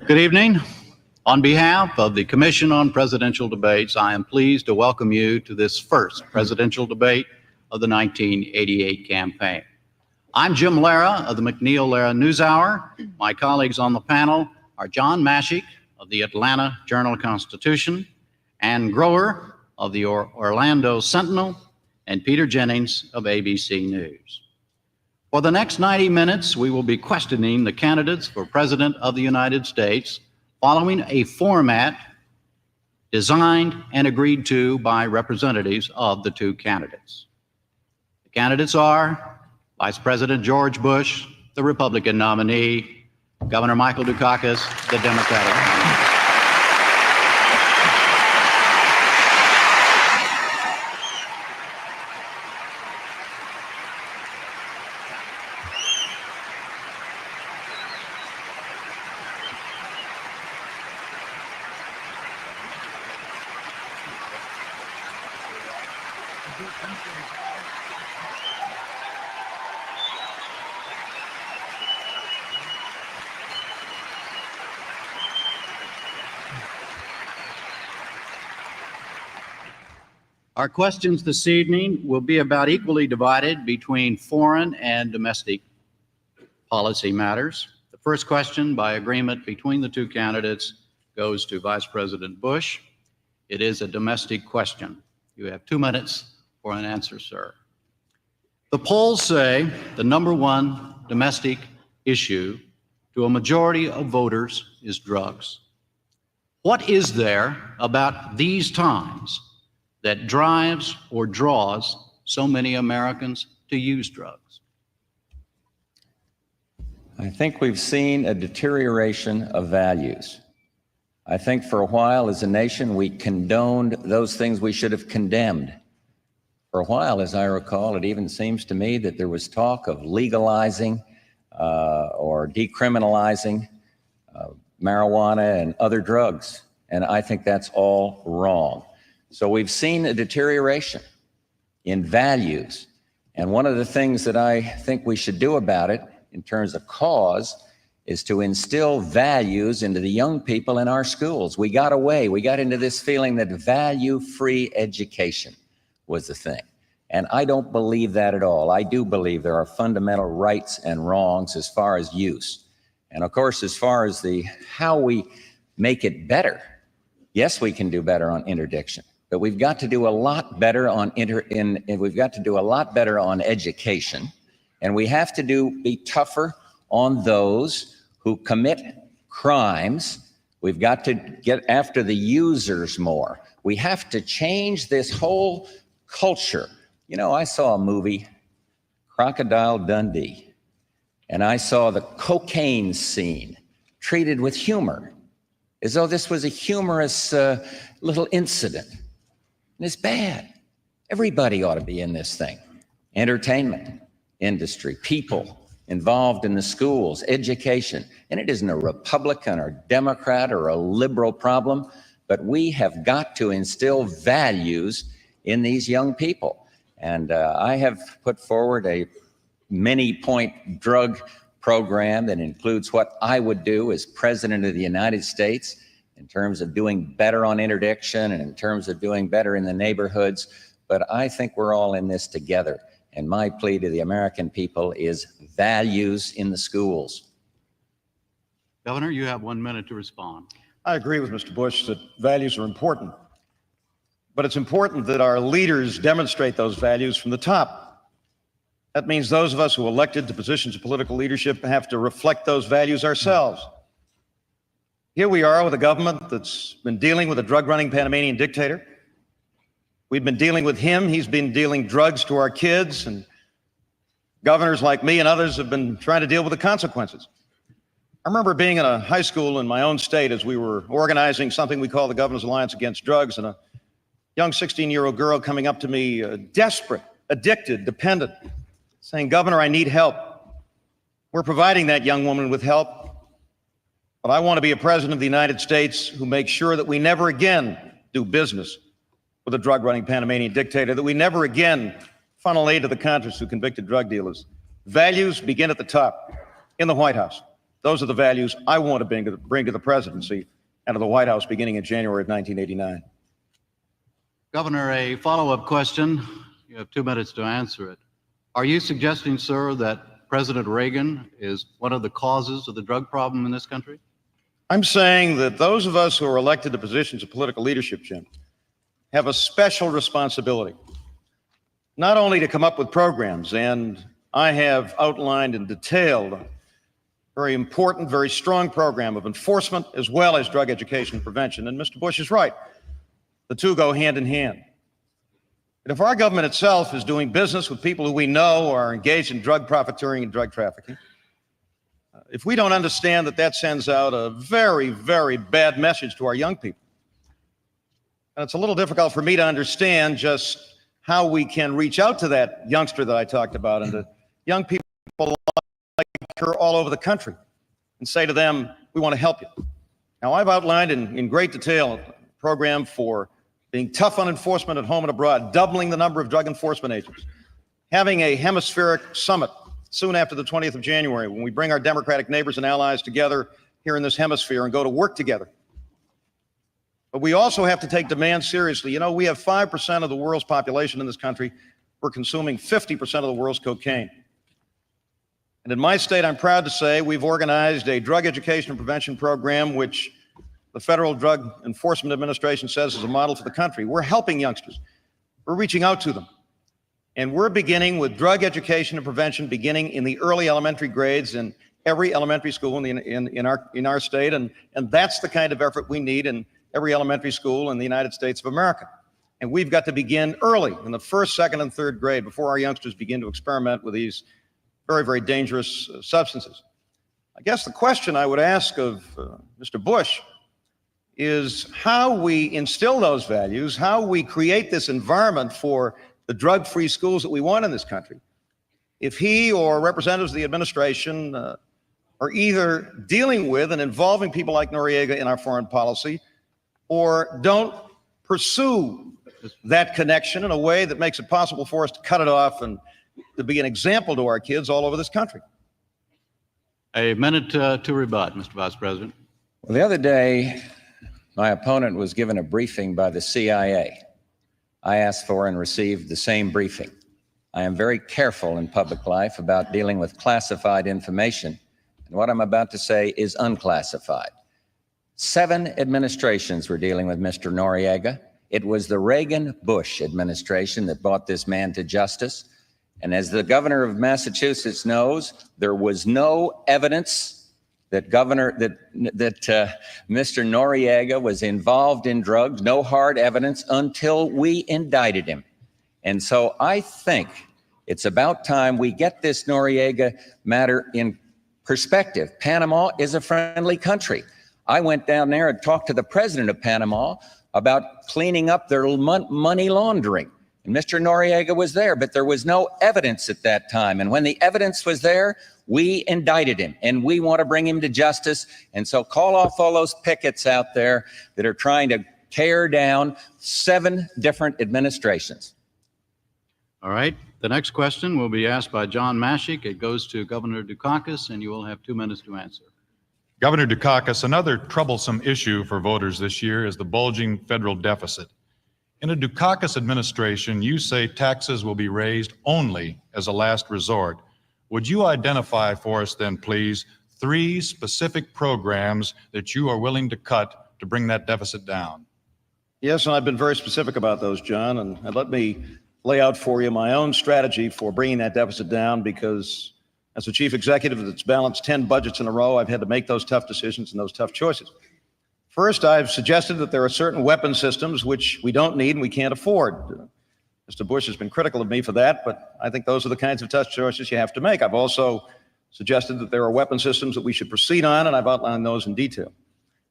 Good evening. On behalf of the Commission on Presidential Debates, I am pleased to welcome you to this first presidential debate of the 1988 campaign. I'm Jim Lara of the McNeil-Lara NewsHour. My colleagues on the panel are John Mashik of the Atlanta Journal-Constitution, Ann Grower of the Orlando Sentinel, and Peter Jennings of ABC News. For the next 90 minutes, we will be questioning the candidates for President of the United States following a format designed and agreed to by representatives of the two candidates. The candidates are Vice President George Bush, the Republican nominee, Governor Michael Dukakis, the Democratic nominee. Our questions this evening will be about equally divided between foreign and domestic policy matters. The first question, by agreement between the two candidates, goes to Vice President Bush. It is a domestic question. You have 2 minutes for an answer, sir. The polls say the number one domestic issue to a majority of voters is drugs. What is there about these times that drives or draws so many Americans to use drugs? I think we've seen a deterioration of values. I think for a while as a nation we condoned those things we should have condemned. For a while, as I recall, it even seems to me that there was talk of legalizing or decriminalizing marijuana and other drugs, and I think that's all wrong. So we've seen a deterioration in values. And one of the things that I think we should do about it in terms of cause is to instill values into the young people in our schools. We got into this feeling that value-free education was the thing. And I don't believe that at all. I do believe there are fundamental rights and wrongs as far as use. And of course, as far as how we make it better, yes, we can do better on interdiction. But we've got to do a lot better on education, and we have to be tougher on those who commit crimes. We've got to get after the users more. We have to change this whole culture. You know, I saw a movie, Crocodile Dundee, and I saw the cocaine scene treated with humor, as though this was a humorous little incident. And it's bad. Everybody ought to be in this thing. Entertainment industry, people involved in the schools, education. And it isn't a Republican or Democrat or a liberal problem, but we have got to instill values in these young people. And I have put forward a many-point drug program that includes what I would do as President of the United States in terms of doing better on interdiction and in terms of doing better in the neighborhoods. But I think we're all in this together. And my plea to the American people is values in the schools. Governor, you have 1 minute to respond. I agree with Mr. Bush that values are important. But it's important that our leaders demonstrate those values from the top. That means those of us who are elected to positions of political leadership have to reflect those values ourselves. Here we are with a government that's been dealing with a drug-running Panamanian dictator. We've been dealing with him. He's been dealing drugs to our kids, and governors like me and others have been trying to deal with the consequences. I remember being in a high school in my own state as we were organizing something we call the Governor's Alliance Against Drugs, and a young 16-year-old girl coming up to me, desperate, addicted, dependent, saying, "Governor, I need help." We're providing that young woman with help. But I want to be a president of the United States who makes sure that we never again do business with a drug-running Panamanian dictator, that we never again funnel aid to the Contras who convicted drug dealers. Values begin at the top, in the White House. Those are the values I want to bring to the presidency and to the White House beginning in January of 1989. Governor, a follow-up question. You have 2 minutes to answer it. Are you suggesting, sir, that President Reagan is one of the causes of the drug problem in this country? I'm saying that those of us who are elected to positions of political leadership, Jim, have a special responsibility, not only to come up with programs, and I have outlined and detailed a very important, very strong program of enforcement as well as drug education and prevention. And Mr. Bush is right. The two go hand in hand. But if our government itself is doing business with people who we know are engaged in drug profiteering and drug trafficking, if we don't understand that that sends out a very, very bad message to our young people, and it's a little difficult for me to understand just how we can reach out to that youngster that I talked about and to young people like her all over the country and say to them, we want to help you. Now, I've outlined in great detail a program for being tough on enforcement at home and abroad, doubling the number of drug enforcement agents, having a hemispheric summit soon after the 20th of January when we bring our democratic neighbors and allies together here in this hemisphere and go to work together. But we also have to take demand seriously. You know, we have 5% of the world's population in this country. We're consuming 50% of the world's cocaine. And in my state, I'm proud to say we've organized a drug education and prevention program which the Federal Drug Enforcement Administration says is a model for the country. We're helping youngsters. We're reaching out to them. And we're beginning with drug education and prevention beginning in the early elementary grades in every elementary school in our state. And that's the kind of effort we need in every elementary school in the United States of America. And we've got to begin early in the first, second, and third grade before our youngsters begin to experiment with these very, very dangerous substances. I guess the question I would ask of Mr. Bush is how we instill those values, how we create this environment for the drug-free schools that we want in this country. If he or representatives of the administration are either dealing with and involving people like Noriega in our foreign policy or don't pursue that connection in a way that makes it possible for us to cut it off and to be an example to our kids all over this country. A minute to rebut, Mr. Vice President. Well, the other day, my opponent was given a briefing by the CIA. I asked for and received the same briefing. I am very careful in public life about dealing with classified information, and what I'm about to say is unclassified. 7 administrations were dealing with Mr. Noriega. It was the Reagan-Bush administration that brought this man to justice. And as the governor of Massachusetts knows, there was no evidence that Mr. Noriega was involved in drugs, no hard evidence until we indicted him. And so I think it's about time we get this Noriega matter in perspective. Panama is a friendly country. I went down there and talked to the president of Panama about cleaning up their money laundering. And Mr. Noriega was there, but there was no evidence at that time. And when the evidence was there, we indicted him, and we want to bring him to justice. And so call off all those pickets out there that are trying to tear down 7 different administrations. All right. The next question will be asked by John Mashik. It goes to Governor Dukakis, and you will have 2 minutes to answer. Governor Dukakis, another troublesome issue for voters this year is the bulging federal deficit. In a Dukakis administration, you say taxes will be raised only as a last resort. Would you identify for us then, please, 3 specific programs that you are willing to cut to bring that deficit down? Yes, and I've been very specific about those, John, and let me lay out for you my own strategy for bringing that deficit down, because as a chief executive that's balanced 10 budgets in a row, I've had to make those tough decisions and those tough choices. First, I've suggested that there are certain weapon systems which we don't need and we can't afford. Mr. Bush has been critical of me for that, but I think those are the kinds of tough choices you have to make. I've also suggested that there are weapon systems that we should proceed on, and I've outlined those in detail.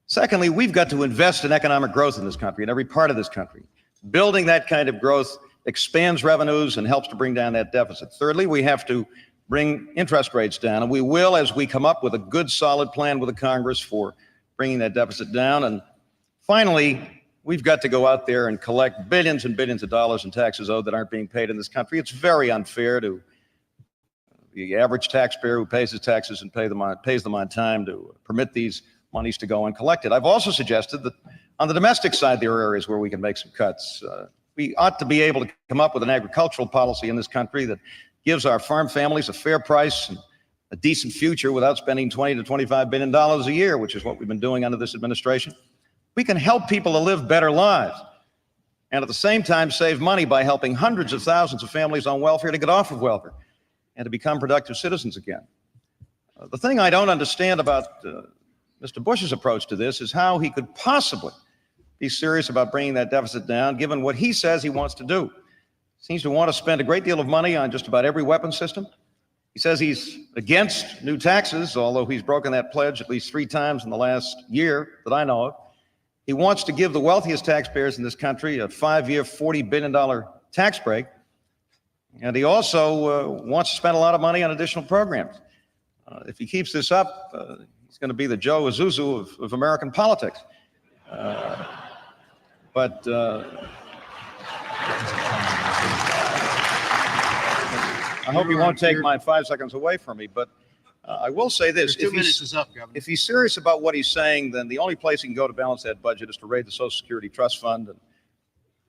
Secondly, we've got to invest in economic growth in this country, in every part of this country. Building that kind of growth expands revenues and helps to bring down that deficit. Thirdly, we have to bring interest rates down, and we will as we come up with a good, solid plan with the Congress for bringing that deficit down. And finally, we've got to go out there and collect billions and billions of dollars in taxes owed that aren't being paid in this country. It's very unfair to the average taxpayer who pays his taxes and pays them on time to permit these monies to go uncollected. I've also suggested that on the domestic side, there are areas where we can make some cuts. We ought to be able to come up with an agricultural policy in this country that gives our farm families a fair price and a decent future without spending $20 to $25 billion a year, which is what we've been doing under this administration. We can help people to live better lives and at the same time save money by helping hundreds of thousands of families on welfare to get off of welfare and to become productive citizens again. The thing I don't understand about Mr. Bush's approach to this is how he could possibly be serious about bringing that deficit down, given what he says he wants to do. Seems to want to spend a great deal of money on just about every weapon system. He says he's against new taxes, although he's broken that pledge at least 3 times in the last year that I know of. He wants to give the wealthiest taxpayers in this country a 5-year, $40 billion tax break. And he also wants to spend a lot of money on additional programs. If he keeps this up, he's going to be the Joe Azuzu of American politics. But I hope you won't take my 5 seconds away from me. But I will say this. Your 2 minutes is up, Governor. If he's serious about what he's saying, then the only place he can go to balance that budget is to raid the Social Security Trust Fund. And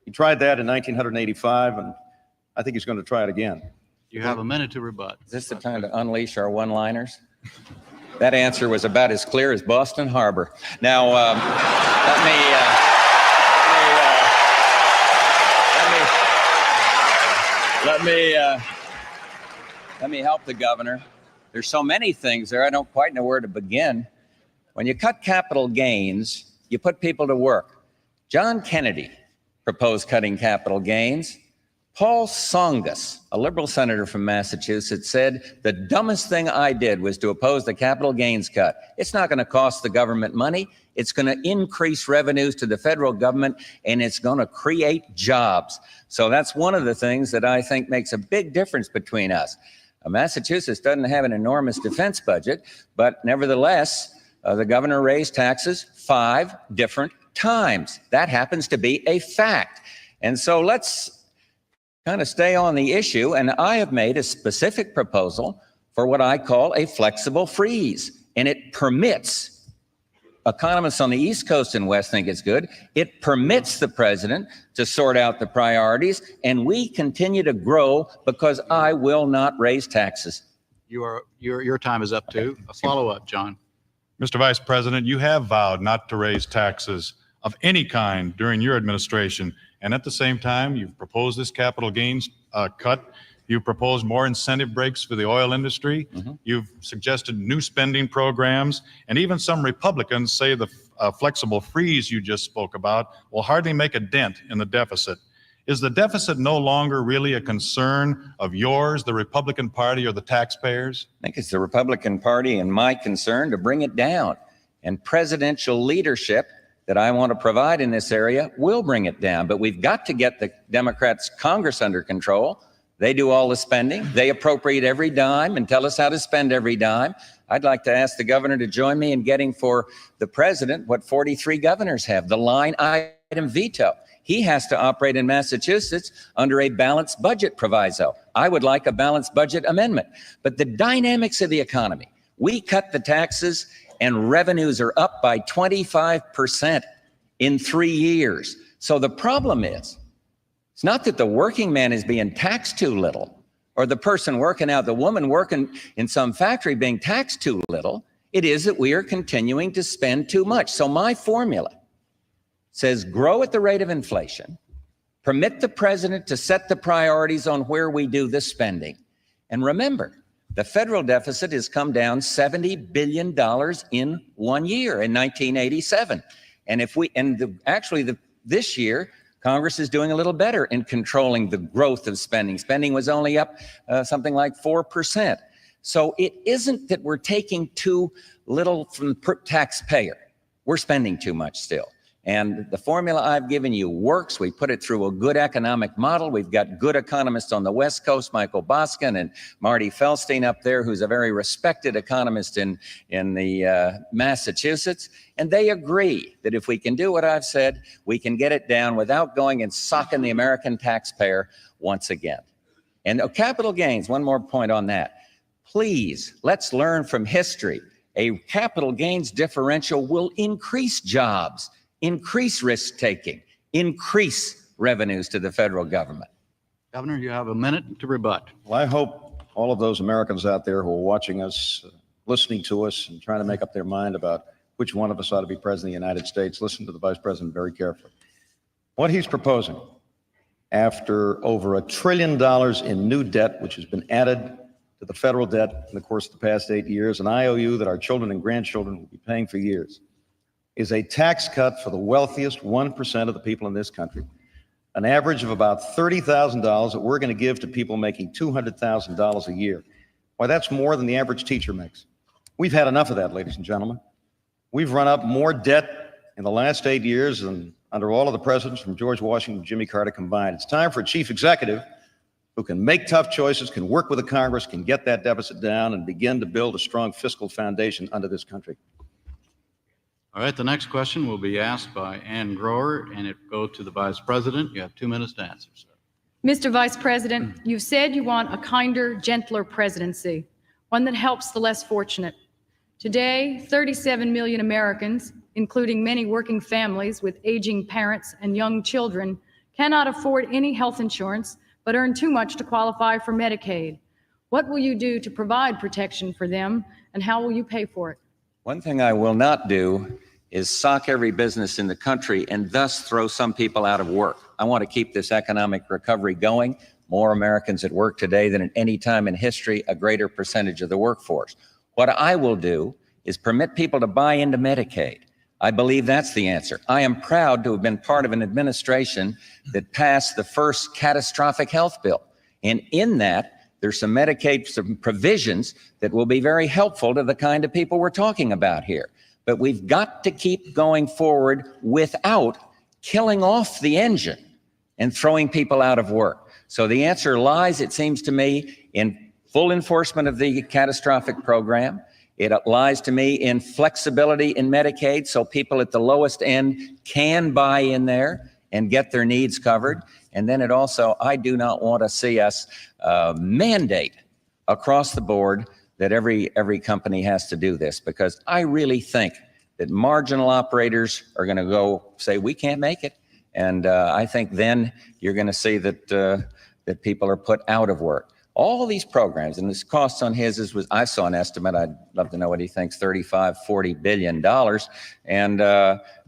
he tried that in 1985, and I think he's going to try it again. You have a minute to rebut. Is this the time to unleash our one-liners? That answer was about as clear as Boston Harbor. Now, let me help the governor. There's so many things there, I don't quite know where to begin. When you cut capital gains, you put people to work. John Kennedy proposed cutting capital gains. Paul Tsongas, a liberal senator from Massachusetts, said, the dumbest thing I did was to oppose the capital gains cut. It's not going to cost the government money. It's going to increase revenues to the federal government, and it's going to create jobs. So that's one of the things that I think makes a big difference between us. Massachusetts doesn't have an enormous defense budget, but nevertheless, the governor raised taxes 5 different times. That happens to be a fact. And so let's kind of stay on the issue. And I have made a specific proposal for what I call a flexible freeze. And it permits, economists on the East Coast and West think it's good, it permits the president to sort out the priorities, and we continue to grow because I will not raise taxes. Your time is up too. A follow-up, John. Mr. Vice President, you have vowed not to raise taxes of any kind during your administration. And at the same time, you've proposed this capital gains cut. You've proposed more incentive breaks for the oil industry. Mm-hmm. You've suggested new spending programs. And even some Republicans say the flexible freeze you just spoke about will hardly make a dent in the deficit. Is the deficit no longer really a concern of yours, the Republican Party, or the taxpayers? I think it's the Republican Party and my concern to bring it down. And presidential leadership that I want to provide in this area will bring it down. But we've got to get the Democrats' Congress under control. They do all the spending. They appropriate every dime and tell us how to spend every dime. I'd like to ask the governor to join me in getting for the president what 43 governors have, the line item veto. He has to operate in Massachusetts under a balanced budget proviso. I would like a balanced budget amendment. But the dynamics of the economy, we cut the taxes and revenues are up by 25% in 3 years. So the problem is, it's not that the working man is being taxed too little, or the person working out, the woman working in some factory being taxed too little. It is that we are continuing to spend too much. So my formula says grow at the rate of inflation, permit the president to set the priorities on where we do the spending. And remember, the federal deficit has come down $70 billion in 1 year in 1987. And this year, Congress is doing a little better in controlling the growth of spending. Spending was only up something like 4%. So it isn't that we're taking too little from the taxpayer. We're spending too much still. And the formula I've given you works. We put it through a good economic model. We've got good economists on the West Coast, Michael Boskin and Marty Feldstein up there, who's a very respected economist in the Massachusetts. And they agree that if we can do what I've said, we can get it down without going and socking the American taxpayer once again. And capital gains, one more point on that. Please, let's learn from history. A capital gains differential will increase jobs, increase risk-taking, increase revenues to the federal government. Governor, you have a minute to rebut. Well, I hope all of those Americans out there who are watching us, listening to us, and trying to make up their mind about which one of us ought to be president of the United States, listen to the Vice President very carefully. What he's proposing, after over $1 trillion in new debt, which has been added to the federal debt in the course of the past 8 years, an IOU that our children and grandchildren will be paying for years, is a tax cut for the wealthiest 1% of the people in this country, an average of about $30,000 that we're going to give to people making $200,000 a year. Why, that's more than the average teacher makes. We've had enough of that, ladies and gentlemen. We've run up more debt in the last 8 years than under all of the presidents from George Washington to Jimmy Carter combined. It's time for a chief executive who can make tough choices, can work with the Congress, can get that deficit down, and begin to build a strong fiscal foundation under this country. All right, the next question will be asked by Ann Grower, and it will go to the Vice President. You have 2 minutes to answer, sir. Mr. Vice President, you've said you want a kinder, gentler presidency, one that helps the less fortunate. Today, 37 million Americans, including many working families with aging parents and young children, cannot afford any health insurance but earn too much to qualify for Medicaid. What will you do to provide protection for them, and how will you pay for it? One thing I will not do is sock every business in the country and thus throw some people out of work. I want to keep this economic recovery going. More Americans at work today than at any time in history, a greater percentage of the workforce. What I will do is permit people to buy into Medicaid. I believe that's the answer. I am proud to have been part of an administration that passed the first catastrophic health bill. And in that, there's some Medicaid, some provisions that will be very helpful to the kind of people we're talking about here. But we've got to keep going forward without killing off the engine and throwing people out of work. So the answer lies, it seems to me, in full enforcement of the catastrophic program. It lies to me in flexibility in Medicaid so people at the lowest end can buy in there and get their needs covered. And then it also, I do not want to see us mandate across the board that every company has to do this, because I really think that marginal operators are going to go say, we can't make it. And I think then you're going to see that that people are put out of work. All these programs, and this costs on his was, I saw an estimate, I'd love to know what he thinks, $35–40 billion. And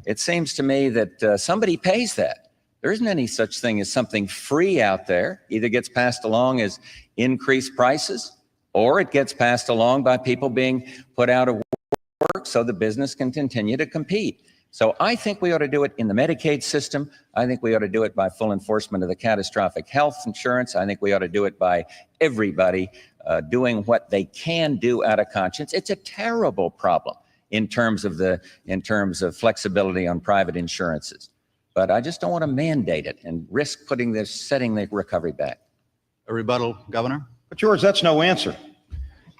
it seems to me that somebody pays that. There isn't any such thing as something free out there. Either gets passed along as increased prices, or it gets passed along by people being put out of work so the business can continue to compete. So I think we ought to do it in the Medicaid system. I think we ought to do it by full enforcement of the catastrophic health insurance. I think we ought to do it by everybody doing what they can do out of conscience. It's a terrible problem in terms of flexibility on private insurances. But I just don't want to mandate it and risk setting the recovery back. A rebuttal, Governor? But George, that's no answer.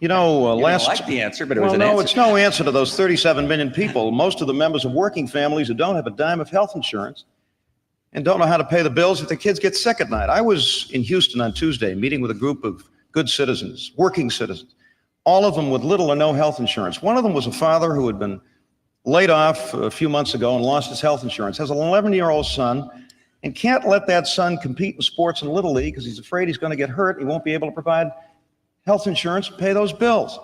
You know, I like the answer, but it was an no, answer. it's no answer to those 37 million people, most of the members of working families who don't have a dime of health insurance and don't know how to pay the bills if their kids get sick at night. I was in Houston on Tuesday meeting with a group of good citizens, working citizens, all of them with little or no health insurance. One of them was a father who had been laid off a few months ago and lost his health insurance, has an 11-year-old son, and can't let that son compete in sports in Little League because he's afraid he's going to get hurt. He won't be able to provide health insurance to pay those bills.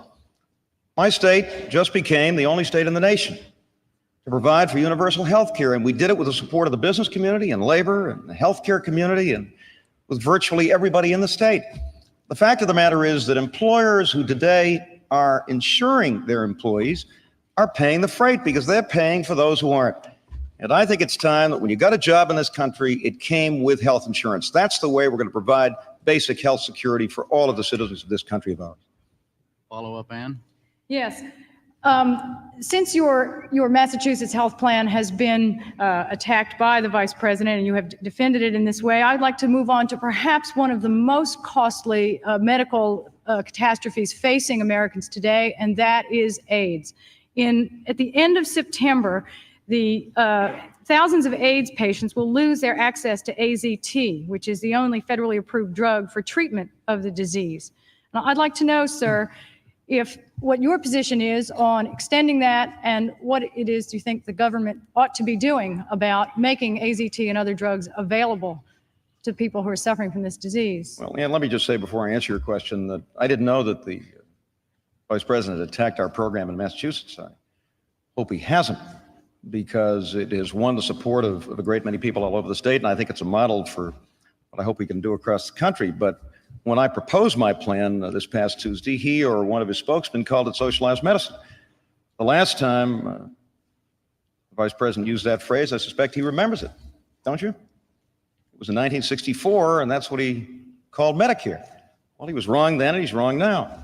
My state just became the only state in the nation to provide for universal health care, and we did it with the support of the business community and labor and the healthcare community and with virtually everybody in the state. The fact of the matter is that employers who today are insuring their employees are paying the freight because they're paying for those who aren't. And I think it's time that when you got a job in this country, it came with health insurance. That's the way we're going to provide basic health security for all of the citizens of this country of ours. Follow up, Ann? Yes. Since your Massachusetts health plan has been attacked by the Vice President and you have defended it in this way, I'd like to move on to perhaps one of the most costly medical catastrophes facing Americans today, and that is AIDS. At the end of September, the thousands of AIDS patients will lose their access to AZT, which is the only federally approved drug for treatment of the disease. And Now, I'd like to know, sir, if what your position is on extending that and what it is you think the government ought to be doing about making AZT and other drugs available to people who are suffering from this disease. Well, Ann, let me just say before I answer your question that I didn't know that the Vice President attacked our program in Massachusetts. I hope he hasn't, because it has won the support of a great many people all over the state, and I think it's a model for what I hope we can do across the country. But when I proposed my plan this past Tuesday, he or one of his spokesmen called it socialized medicine. The last time the Vice President used that phrase, I suspect he remembers it, don't you? It was in 1964, and that's what he called Medicare. Well, he was wrong then, and he's wrong now.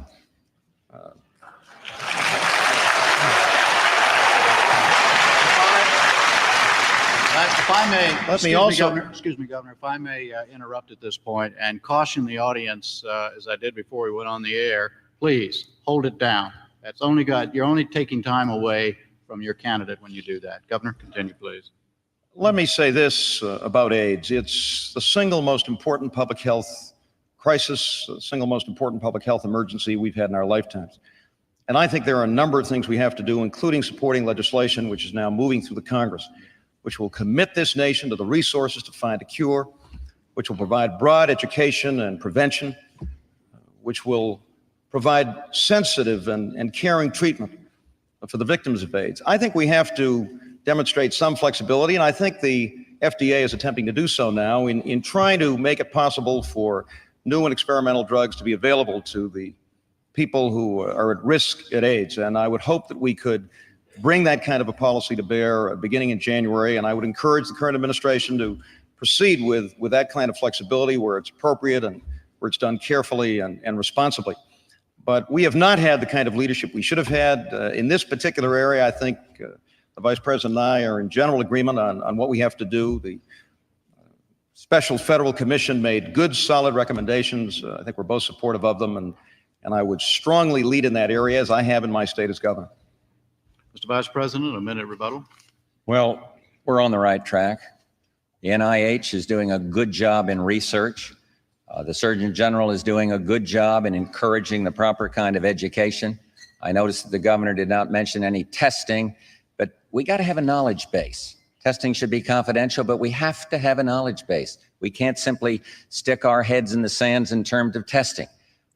If I may, Let me also, excuse me, Governor, if I may interrupt at this point and caution the audience, as I did before we went on the air, please hold it down. That's only you're only taking time away from your candidate when you do that. Governor, continue, please. let me say this about AIDS. It's the single most important public health crisis, the single most important public health emergency we've had in our lifetimes. And I think there are a number of things we have to do, including supporting legislation, which is now moving through the Congress, which will commit this nation to the resources to find a cure, which will provide broad education and prevention, which will provide sensitive and caring treatment for the victims of AIDS. I think we have to demonstrate some flexibility, and I think the FDA is attempting to do so now in trying to make it possible for new and experimental drugs to be available to the people who are at risk at AIDS. And I would hope that we could bring that kind of a policy to bear beginning in January, and I would encourage the current administration to proceed with that kind of flexibility where it's appropriate and where it's done carefully and responsibly. But we have not had the kind of leadership we should have had in this particular area. I think the Vice President and I are in general agreement on what we have to do. The Special Federal Commission made good, solid recommendations. I think we're both supportive of them, and I would strongly lead in that area, as I have in my state as governor. Mr. Vice President, a minute rebuttal. Well, we're on the right track. The NIH is doing a good job in research. The Surgeon General is doing a good job in encouraging the proper kind of education. I noticed that the governor did not mention any testing, but we got to have a knowledge base. Testing should be confidential, but we have to have a knowledge base. We can't simply stick our heads in the sands in terms of testing.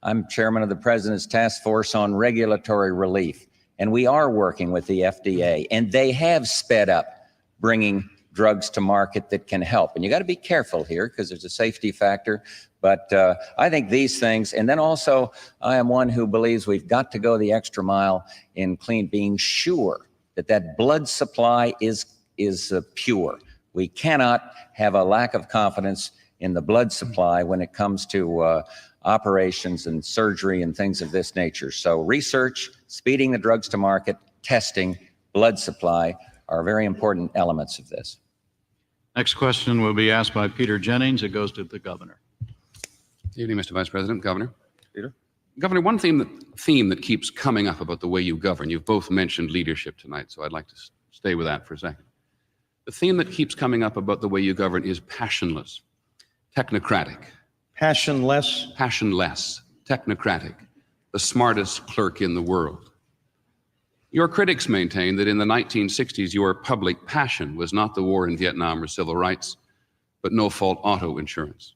I'm chairman of the President's Task Force on Regulatory Relief, and we are working with the FDA, and they have sped up bringing drugs to market that can help. And you got to be careful here because there's a safety factor. But I think these things, and then also I am one who believes we've got to go the extra mile in being sure that that blood supply is pure. We cannot have a lack of confidence in the blood supply when it comes to operations and surgery and things of this nature. So research, speeding the drugs to market, testing, blood supply are very important elements of this. Next question will be asked by Peter Jennings. It goes to the governor. Good evening, Mr. Vice President. Governor. Peter? Governor, one theme that keeps coming up about the way you govern, you've both mentioned leadership tonight, so I'd like to stay with that for a second. The theme that keeps coming up about the way you govern is passionless, technocratic. Passionless? Passionless, technocratic, the smartest clerk in the world. Your critics maintain that in the 1960s, your public passion was not the war in Vietnam or civil rights, but no-fault auto insurance.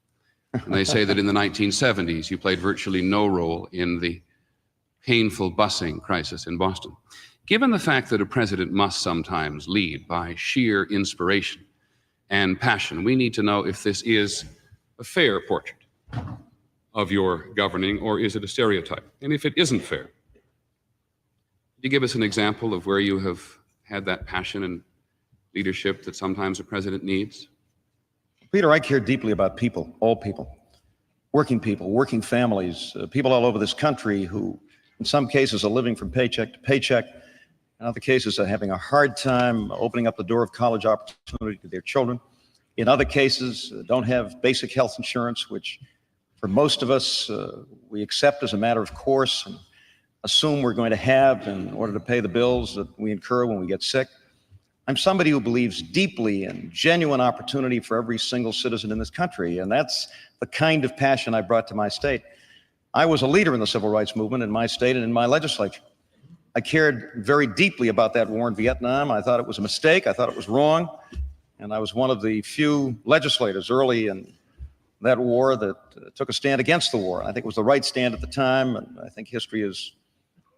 And they say that in the 1970s, you played virtually no role in the painful busing crisis in Boston. Given the fact that a president must sometimes lead by sheer inspiration and passion, we need to know if this is a fair portrait of your governing, or is it a stereotype? And if it isn't fair, could you give us an example of where you have had that passion and leadership that sometimes a president needs? Peter, I care deeply about people, all people, working families, people all over this country who, in some cases, are living from paycheck to paycheck. In other cases, are having a hard time opening up the door of college opportunity to their children. In other cases, don't have basic health insurance, which for most of us, we accept as a matter of course and assume we're going to have in order to pay the bills that we incur when we get sick. I'm somebody who believes deeply in genuine opportunity for every single citizen in this country, and that's the kind of passion I brought to my state. I was a leader in the civil rights movement in my state and in my legislature. I cared very deeply about that war in Vietnam. I thought it was a mistake. I thought it was wrong. And I was one of the few legislators early in that war that took a stand against the war. I think it was the right stand at the time, and I think history has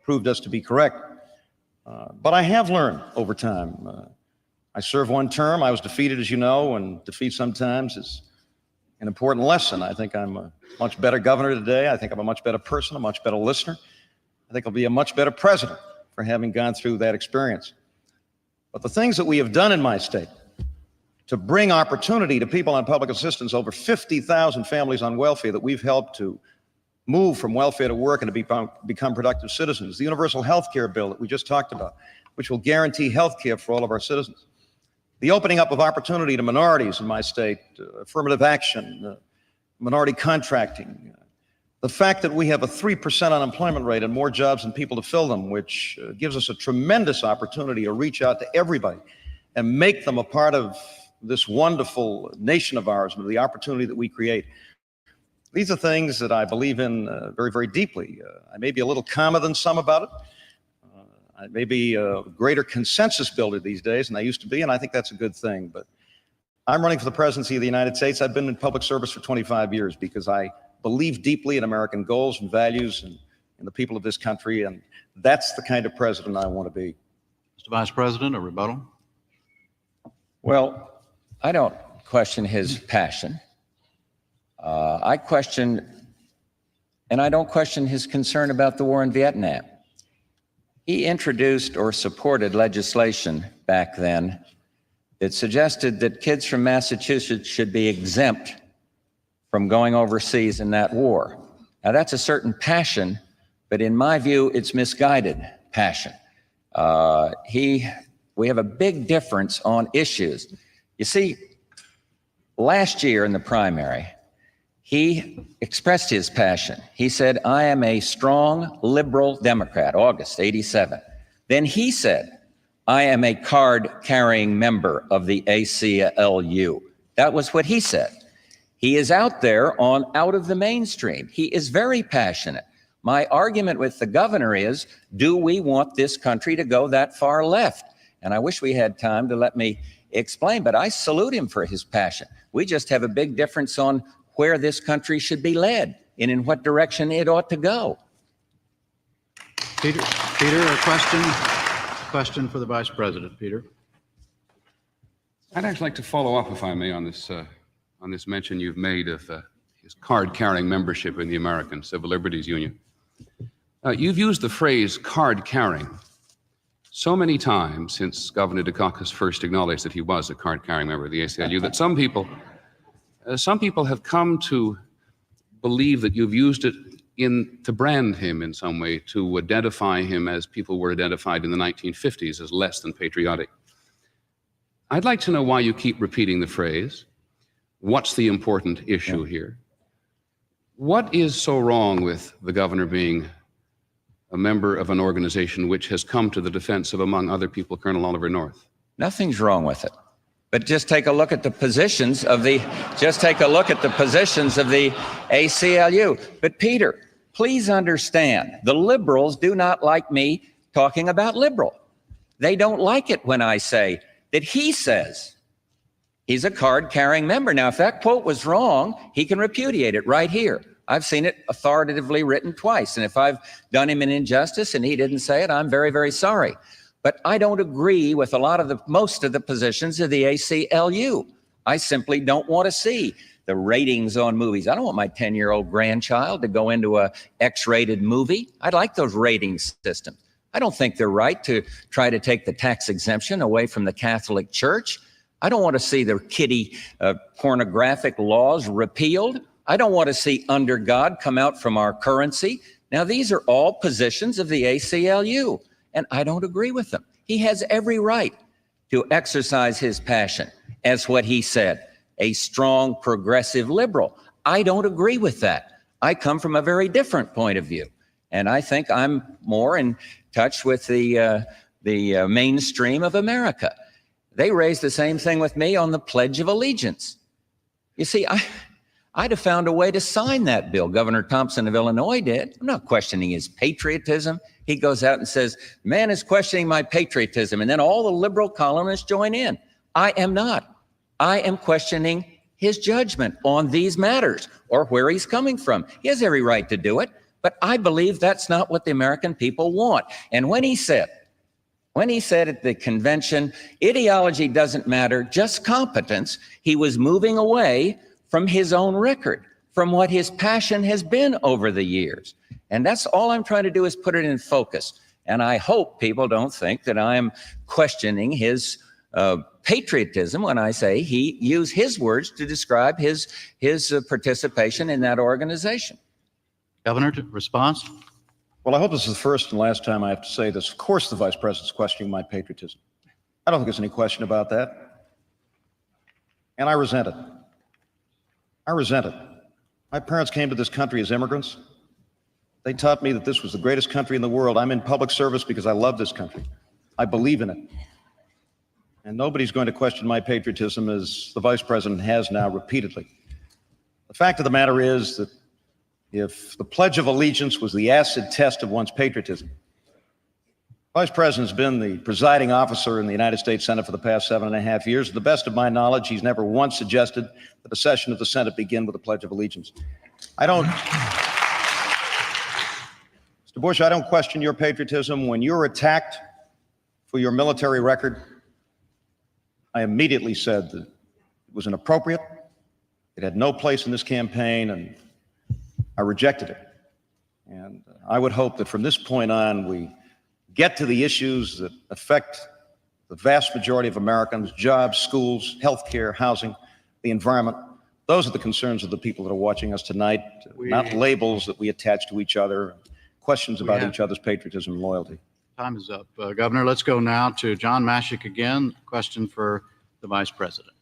proved us to be correct. But I have learned over time. I served one term. I was defeated, as you know, and defeat sometimes is an important lesson. I think I'm a much better governor today. I think I'm a much better person, a much better listener. I think I'll be a much better president for having gone through that experience. But the things that we have done in my state to bring opportunity to people on public assistance, over 50,000 families on welfare that we've helped to move from welfare to work and to become productive citizens. The universal health care bill that we just talked about, which will guarantee health care for all of our citizens. The opening up of opportunity to minorities in my state, affirmative action, minority contracting, the fact that we have a 3% unemployment rate and more jobs than people to fill them, which gives us a tremendous opportunity to reach out to everybody and make them a part of this wonderful nation of ours and the opportunity that we create. These are things that I believe in very, very deeply. I may be a little calmer than some about it. I may be a greater consensus builder these days than I used to be, and I think that's a good thing. But I'm running for the presidency of the United States. I've been in public service for 25 years because I believe deeply in American goals and values and in the people of this country, and that's the kind of president I want to be. Mr. Vice President, a rebuttal? Well, I don't question his passion. I question, and I don't question his concern about the war in Vietnam. He introduced or supported legislation back then that suggested that kids from Massachusetts should be exempt from going overseas in that war. Now, that's a certain passion, but in my view, it's misguided passion. We have a big difference on issues. You see, last year in the primary, he expressed his passion. He said, I am a strong liberal Democrat, August '87. Then he said, I am a card-carrying member of the ACLU. That was what he said. He is out there out of the mainstream. He is very passionate. My argument with the governor is, do we want this country to go that far left? And I wish we had time to let me explain, but I salute him for his passion. We just have a big difference on where this country should be led and in what direction it ought to go. Peter, a question for the Vice President. Peter. I'd actually like to follow up, if I may, on this mention you've made of his card-carrying membership in the American Civil Liberties Union. You've used the phrase card-carrying so many times since Governor Dukakis first acknowledged that he was a card-carrying member of the ACLU that some people have come to believe that you've used it to brand him in some way, to identify him as people were identified in the 1950s as less than patriotic. I'd like to know why you keep repeating the phrase. What's the important issue here? What is so wrong with the governor being a member of an organization which has come to the defense of, among other people, Colonel Oliver North? Nothing's wrong with it. But just take a look at the positions of the ACLU. But Peter, please understand, the liberals do not like me talking about liberal. They don't like it when I say that he says he's a card-carrying member. Now, if that quote was wrong, he can repudiate it right here. I've seen it authoritatively written twice. And if I've done him an injustice and he didn't say it, I'm very, very sorry. But I don't agree with most of the positions of the ACLU. I simply don't want to see the ratings on movies. I don't want my 10-year-old grandchild to go into a X-rated movie. I'd like those ratings systems. I don't think they're right to try to take the tax exemption away from the Catholic Church. I don't want to see the kiddie pornographic laws repealed. I don't want to see under God come out from our currency. Now, these are all positions of the ACLU, and I don't agree with them. He has every right to exercise his passion as what he said, a strong progressive liberal. I don't agree with that. I come from a very different point of view, and I think I'm more in touch with the mainstream of America. They raised the same thing with me on the Pledge of Allegiance. You see, I'd have found a way to sign that bill. Governor Thompson of Illinois did. I'm not questioning his patriotism. He goes out and says, man is questioning my patriotism. And then all the liberal columnists join in. I am not. I am questioning his judgment on these matters or where he's coming from. He has every right to do it, but I believe that's not what the American people want. And when he said at the convention, ideology doesn't matter, just competence, he was moving away from his own record, from what his passion has been over the years. And that's all I'm trying to do is put it in focus. And I hope people don't think that I'm questioning his patriotism when I say he used his words to describe his participation in that organization. Governor, response? Well, I hope this is the first and last time I have to say this. Of course, the Vice President's questioning my patriotism. I don't think there's any question about that. And I resent it. I resent it. My parents came to this country as immigrants. They taught me that this was the greatest country in the world. I'm in public service because I love this country. I believe in it. And nobody's going to question my patriotism, as the Vice President has now repeatedly. The fact of the matter is that if the Pledge of Allegiance was the acid test of one's patriotism, Vice President's been the presiding officer in the United States Senate for the past 7.5 years. To the best of my knowledge, he's never once suggested that a session of the Senate begin with the Pledge of Allegiance. Mr. Bush, I don't question your patriotism. When you're attacked for your military record, I immediately said that it was inappropriate. It had no place in this campaign, and I rejected it. And I would hope that from this point on, we get to the issues that affect the vast majority of Americans: jobs, schools, healthcare, housing, the environment. Those are the concerns of the people that are watching us tonight, not labels that we attach to each other, questions about each other's patriotism and loyalty. Time is up. Governor, let's go now to John Mashik again. Question for the Vice President.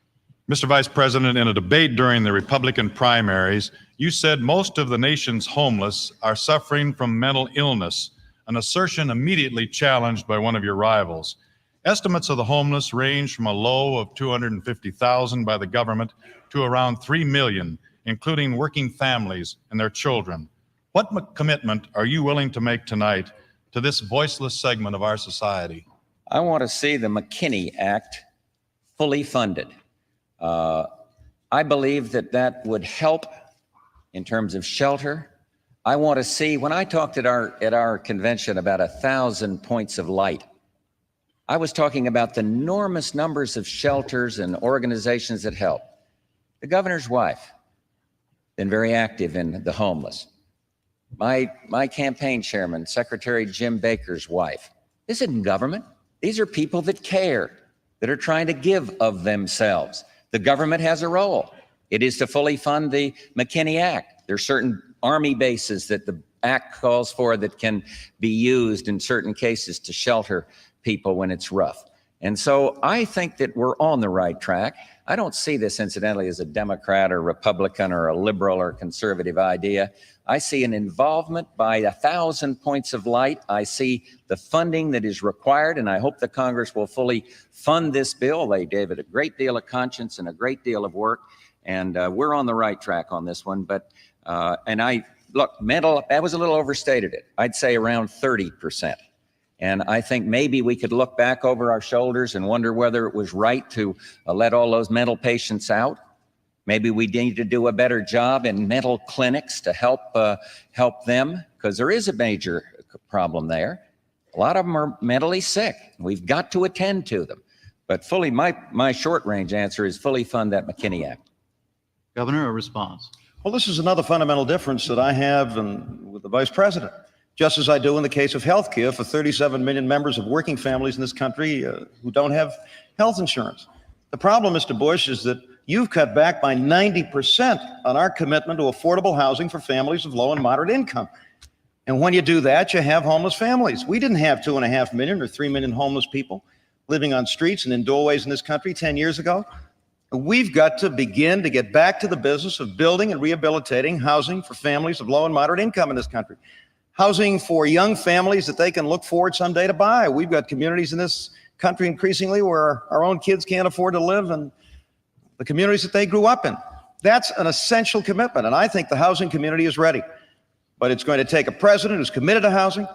Mr. Vice President, in a debate during the Republican primaries, you said most of the nation's homeless are suffering from mental illness, an assertion immediately challenged by one of your rivals. Estimates of the homeless range from a low of 250,000 by the government to around 3 million, including working families and their children. What commitment are you willing to make tonight to this voiceless segment of our society? I want to see the McKinney Act fully funded. I believe that that would help in terms of shelter. I want to see, when I talked at our convention about 1,000 points of light, I was talking about the enormous numbers of shelters and organizations that help. The governor's wife, been very active in the homeless. My campaign chairman, Secretary Jim Baker's wife. This isn't government. These are people that care, that are trying to give of themselves. The government has a role. It is to fully fund the McKinney Act. There are certain Army bases that the Act calls for that can be used in certain cases to shelter people when it's rough. And so I think that we're on the right track. I don't see this, incidentally, as a Democrat or Republican or a liberal or conservative idea. I see an involvement by 1,000 points of light. I see the funding that is required, and I hope the Congress will fully fund this bill. They gave it a great deal of conscience and a great deal of work, and we're on the right track on this one. But, look, mental, that was a little overstated. I'd say around 30%. And I think maybe we could look back over our shoulders and wonder whether it was right to let all those mental patients out. Maybe we need to do a better job in mental clinics to help them, because there is a major problem there. A lot of them are mentally sick. We've got to attend to them. But fully, my short-range answer is fully fund that McKinney Act. Governor, a response. Well, this is another fundamental difference that I have with the Vice President, just as I do in the case of health care for 37 million members of working families in this country who don't have health insurance. The problem, Mr. Bush, is that you've cut back by 90% on our commitment to affordable housing for families of low and moderate income. And when you do that, you have homeless families. We didn't have 2.5 million or 3 million homeless people living on streets and in doorways in this country 10 years ago. We've got to begin to get back to the business of building and rehabilitating housing for families of low and moderate income in this country. Housing for young families that they can look forward someday to buy. We've got communities in this country increasingly where our own kids can't afford to live in the communities that they grew up in. That's an essential commitment, and I think the housing community is ready. But it's going to take a president who's committed to housing,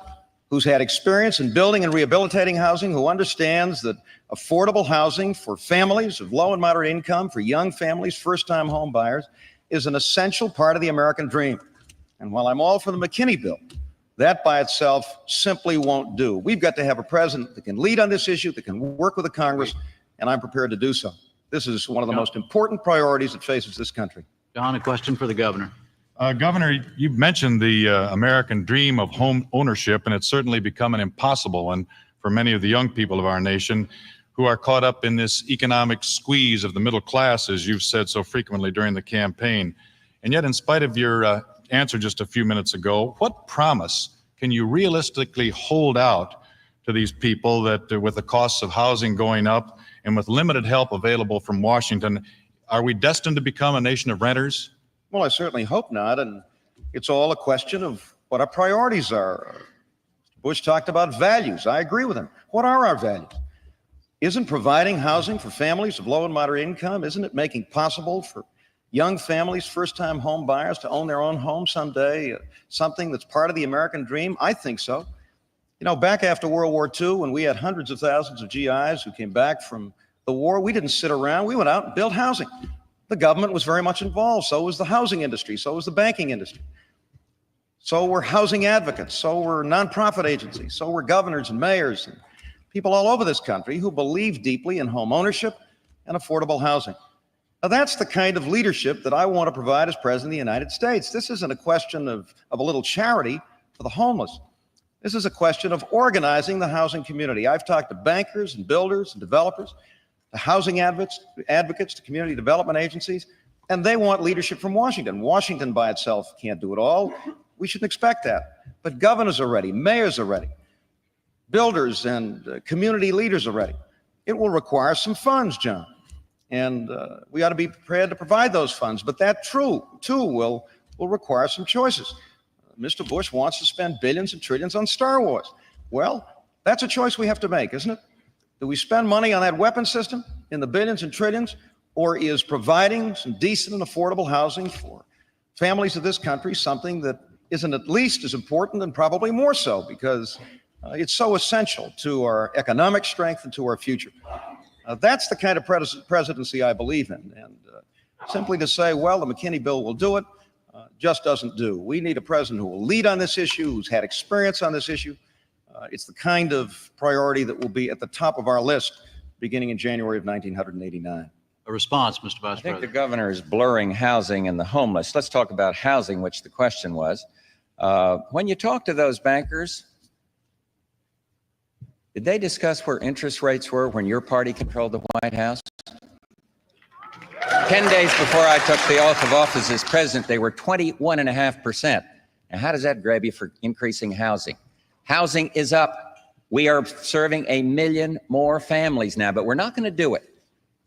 who's had experience in building and rehabilitating housing, who understands that affordable housing for families of low and moderate income, for young families, first-time home buyers, is an essential part of the American dream. And while I'm all for the McKinney bill, that by itself simply won't do. We've got to have a president that can lead on this issue, that can work with the Congress, and I'm prepared to do so. This is one of the most important priorities that faces this country. John, a question for the governor. Governor, you've mentioned the American dream of home ownership, and it's certainly become an impossible one for many of the young people of our nation who are caught up in this economic squeeze of the middle class, as you've said so frequently during the campaign. And yet, in spite of your answer just a few minutes ago, what promise can you realistically hold out to these people that with the costs of housing going up and with limited help available from Washington, are we destined to become a nation of renters? Well, I certainly hope not, and it's all a question of what our priorities are. Bush talked about values. I agree with him. What are our values? Isn't providing housing for families of low and moderate income, isn't it making possible for young families, first-time home buyers to own their own home someday, something that's part of the American dream? I think so. You know, back after World War II, when we had hundreds of thousands of GIs who came back from the war, we didn't sit around. We went out and built housing. The government was very much involved. So was the housing industry. So was the banking industry. So were housing advocates. So were nonprofit agencies. So were governors and mayors and people all over this country who believe deeply in home ownership and affordable housing. Now, that's the kind of leadership that I want to provide as President of the United States. This isn't a question of a little charity for the homeless. This is a question of organizing the housing community. I've talked to bankers and builders and developers, to housing advocates, to community development agencies, and they want leadership from Washington. Washington by itself can't do it all. We shouldn't expect that. But governors are ready, mayors are ready, builders and community leaders are ready. It will require some funds, John, and we ought to be prepared to provide those funds. But that too will require some choices. Mr. Bush wants to spend billions and trillions on Star Wars. Well, that's a choice we have to make, isn't it? Do we spend money on that weapon system in the billions and trillions, or is providing some decent and affordable housing for families of this country something that isn't at least as important and probably more so because it's so essential to our economic strength and to our future? That's the kind of presidency I believe in. And simply to say, well, the McKinney bill will do it, just doesn't do. We need a president who will lead on this issue, who's had experience on this issue. It's the kind of priority that will be at the top of our list beginning in January of 1989. A response, Mr. Vice I think the President. governor is blurring housing and the homeless. Let's talk about housing, which the question was. When you talk to those bankers, did they discuss where interest rates were when your party controlled the White House? 10 days before I took the oath of office as president, they were 21.5%. Now, how does that grab you for increasing housing? Housing is up. We are serving 1 million more families now, but we're not going to do it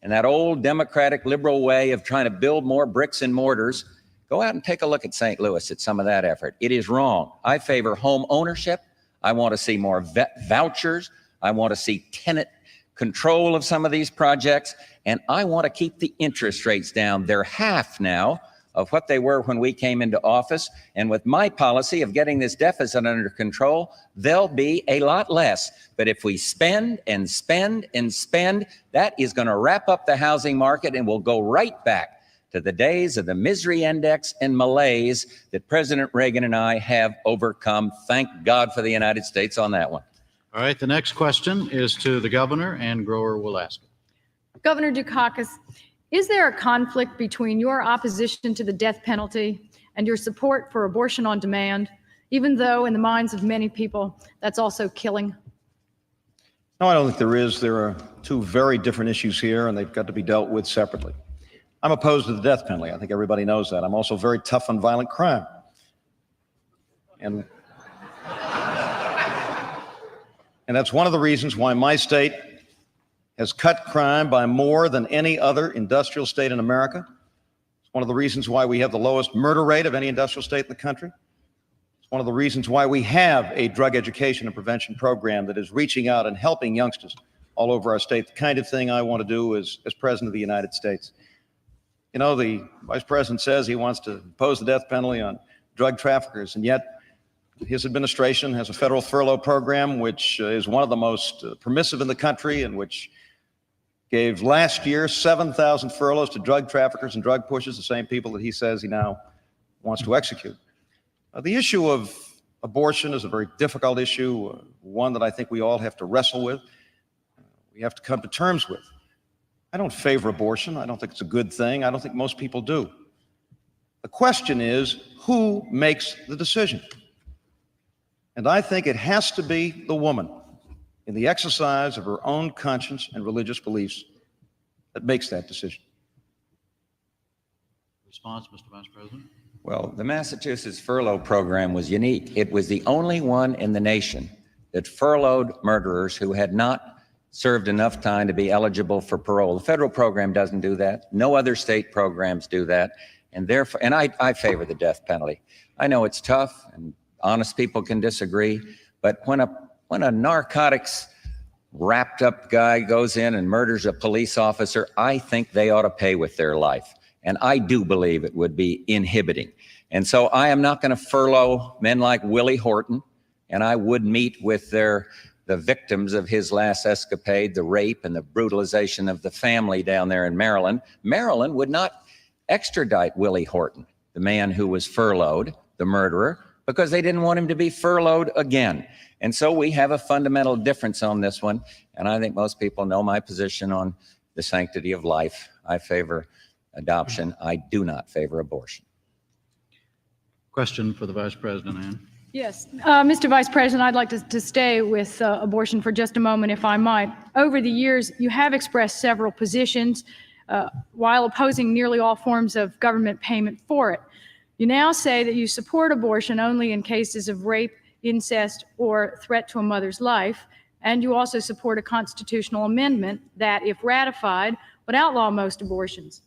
in that old Democratic liberal way of trying to build more bricks and mortars. Go out and take a look at St. Louis at some of that effort. It is wrong. I favor home ownership. I want to see more vouchers. I want to see tenant control of some of these projects, and I want to keep the interest rates down. They're half now of what they were when we came into office, and with my policy of getting this deficit under control, they'll be a lot less. But if we spend and spend and spend, that is going to wrap up the housing market, and we'll go right back to the days of the misery index and malaise that President Reagan and I have overcome. Thank God for the United States on that one. All right, the next question is to the governor, and Grower will ask it. Governor Dukakis, is there a conflict between your opposition to the death penalty and your support for abortion on demand, even though in the minds of many people that's also killing? No, I don't think there is. There are two very different issues here, and they've got to be dealt with separately. I'm opposed to the death penalty. I think everybody knows that. I'm also very tough on violent crime. And that's one of the reasons why my state has cut crime by more than any other industrial state in America. It's one of the reasons why we have the lowest murder rate of any industrial state in the country. It's one of the reasons why we have a drug education and prevention program that is reaching out and helping youngsters all over our state, the kind of thing I want to do as President of the United States. You know, the vice president says he wants to impose the death penalty on drug traffickers, and yet his administration has a federal furlough program, which is one of the most permissive in the country, and which gave last year 7,000 furloughs to drug traffickers and drug pushers, the same people that he says he now wants to execute. The issue of abortion is a very difficult issue, one that I think we all have to wrestle with. We have to come to terms with. I don't favor abortion. I don't think it's a good thing. I don't think most people do. The question is, who makes the decision? And I think it has to be the woman, in the exercise of her own conscience and religious beliefs, that makes that decision. Response, Mr. Vice President. Well, the Massachusetts furlough program was unique. It was the only one in the nation that furloughed murderers who had not served enough time to be eligible for parole. The federal program doesn't do that. No other state programs do that. And therefore, and I favor the death penalty. I know it's tough and honest people can disagree, but when a narcotics wrapped up guy goes in and murders a police officer, I think they ought to pay with their life. And I do believe it would be inhibiting. And so I am not going to furlough men like Willie Horton, and I would meet with the victims of his last escapade, the rape and the brutalization of the family down there in Maryland. Maryland would not extradite Willie Horton, the man who was furloughed, the murderer, because they didn't want him to be furloughed again. And so we have a fundamental difference on this one. And I think most people know my position on the sanctity of life. I favor adoption. I do not favor abortion. Question for the Vice President, Ann. Yes, Mr. Vice President, I'd like to stay with abortion for just a moment, if I might. Over the years, you have expressed several positions while opposing nearly all forms of government payment for it. You now say that you support abortion only in cases of rape, incest, or threat to a mother's life, and you also support a constitutional amendment that, if ratified, would outlaw most abortions.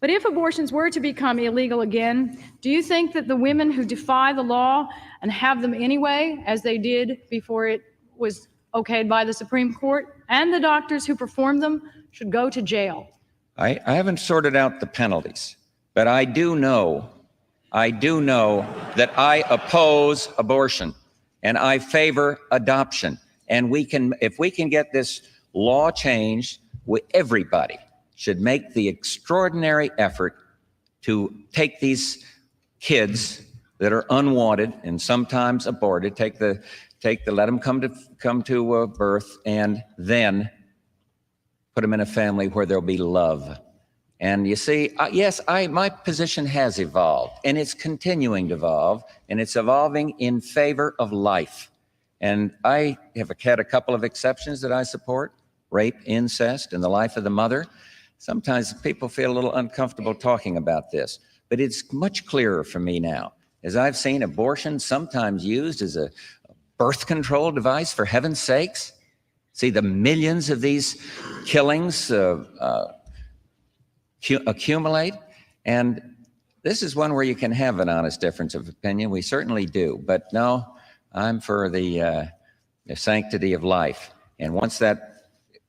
But if abortions were to become illegal again, do you think that the women who defy the law and have them anyway, as they did before it was okayed by the Supreme Court, and the doctors who perform them should go to jail? I haven't sorted out the penalties, but I do know that I oppose abortion and I favor adoption. And if we can get this law changed, everybody should make the extraordinary effort to take these kids that are unwanted and sometimes aborted, let them come to birth, and then put them in a family where there'll be love. And you see, yes, my position has evolved, and it's continuing to evolve, and it's evolving in favor of life. And I have had a couple of exceptions that I support: rape, incest, and the life of the mother. Sometimes people feel a little uncomfortable talking about this, but it's much clearer for me now, as I've seen abortion sometimes used as a birth control device, for heaven's sakes. See the millions of these killings accumulate, and this is one where you can have an honest difference of opinion. We certainly do, but no, I'm for the sanctity of life. And once that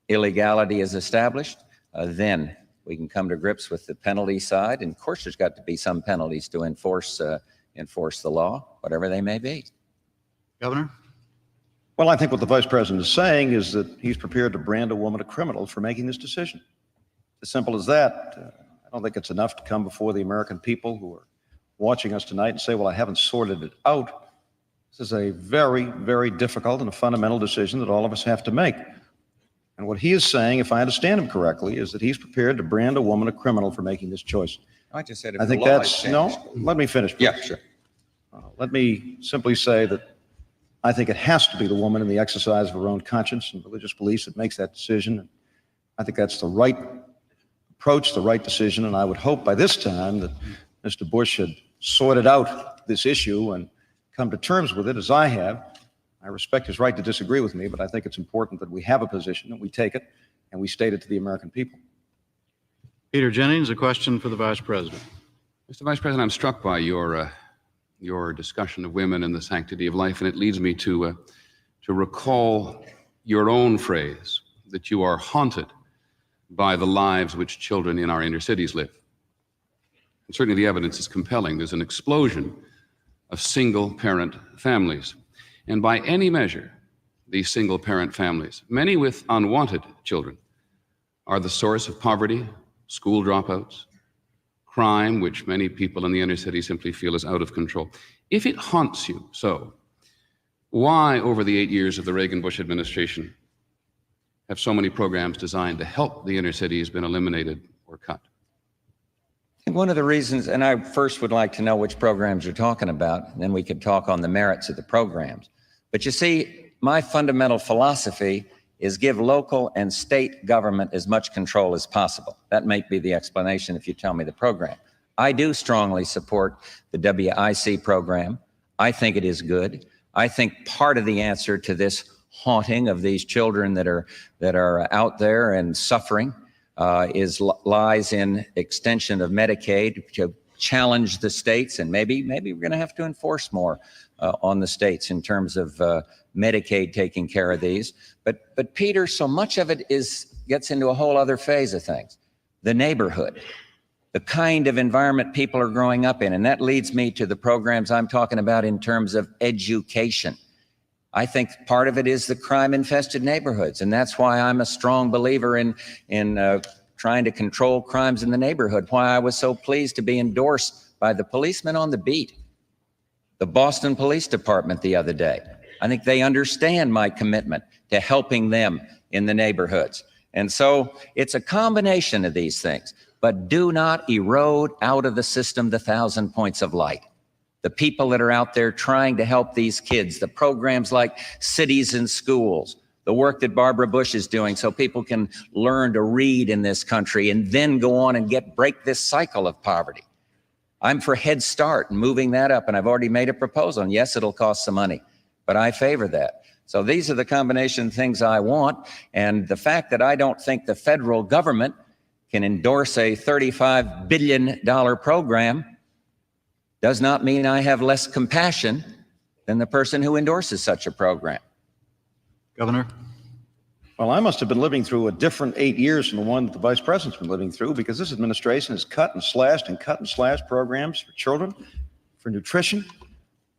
illegality is established, then we can come to grips with the penalty side. And of course, there's got to be some penalties to enforce the law, whatever they may be. Governor? Well, I think what the vice president is saying is that he's prepared to brand a woman a criminal for making this decision. As simple as that. I don't think it's enough to come before the American people who are watching us tonight and say, well, I haven't sorted it out. This is a very, very difficult and a fundamental decision that all of us have to make. And what he is saying, if I understand him correctly, is that he's prepared to brand a woman a criminal for making this choice. I just said, I think that's, no, let me finish, please. Yeah, sure. Let me simply say that I think it has to be the woman in the exercise of her own conscience and religious beliefs that makes that decision. I think that's the right approach, the right decision, and I would hope by this time that Mr. Bush had sorted out this issue and come to terms with it, as I have. I respect his right to disagree with me, but I think it's important that we have a position, and we take it, and we state it to the American people. Peter Jennings, a question for the Vice President. Mr. Vice President, I'm struck by your discussion of women and the sanctity of life, and it leads me to recall your own phrase that you are haunted by the lives which children in our inner cities live. And certainly the evidence is compelling. There's an explosion of single-parent families. And by any measure, these single-parent families, many with unwanted children, are the source of poverty, school dropouts, crime, which many people in the inner city simply feel is out of control. If it haunts you so, why, over the 8 years of the Reagan-Bush administration, have so many programs designed to help the inner cities been eliminated or cut? I think one of the reasons, and I first would like to know which programs you're talking about, and then we could talk on the merits of the programs. But you see, my fundamental philosophy is give local and state government as much control as possible. That might be the explanation if you tell me the program. I do strongly support the WIC program. I think it is good. I think part of the answer to this haunting of these children that are out there and suffering lies in extension of Medicaid to challenge the states, and maybe we're going to have to enforce more on the states in terms of Medicaid taking care of these. But Peter, so much of it gets into a whole other phase of things. The neighborhood, the kind of environment people are growing up in, and that leads me to the programs I'm talking about in terms of education. I think part of it is the crime-infested neighborhoods, and that's why I'm a strong believer in trying to control crimes in the neighborhood, why I was so pleased to be endorsed by the policemen on the beat, the Boston Police Department the other day. I think they understand my commitment to helping them in the neighborhoods. And so it's a combination of these things, but do not erode out of the system the 1,000 points of light. The people that are out there trying to help these kids, the programs like Cities in Schools, the work that Barbara Bush is doing so people can learn to read in this country and then go on and break this cycle of poverty. I'm for Head Start and moving that up, and I've already made a proposal. And yes, it'll cost some money, but I favor that. So these are the combination of things I want. And the fact that I don't think the federal government can endorse a $35 billion program does not mean I have less compassion than the person who endorses such a program. Governor? Well, I must have been living through a different 8 years from the one that the Vice President's been living through, because this administration has cut and slashed programs for children, for nutrition,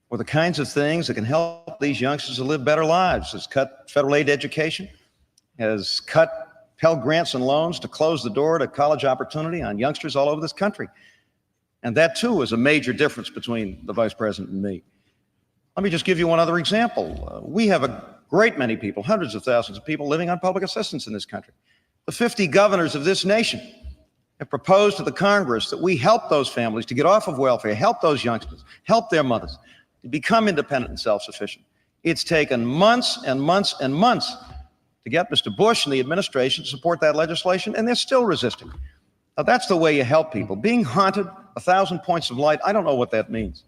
for the kinds of things that can help these youngsters to live better lives. Has cut federal aid to education, has cut Pell Grants and loans to close the door to college opportunity on youngsters all over this country. And that, too, is a major difference between the Vice President and me. Let me just give you one other example. We have a great many people, hundreds of thousands of people living on public assistance in this country. The 50 governors of this nation have proposed to the Congress that we help those families to get off of welfare, help those youngsters, help their mothers to become independent and self-sufficient. It's taken months and months and months to get Mr. Bush and the administration to support that legislation, and they're still resisting. Now, that's the way you help people. Being haunted, 1,000 points of light, I don't know what that means.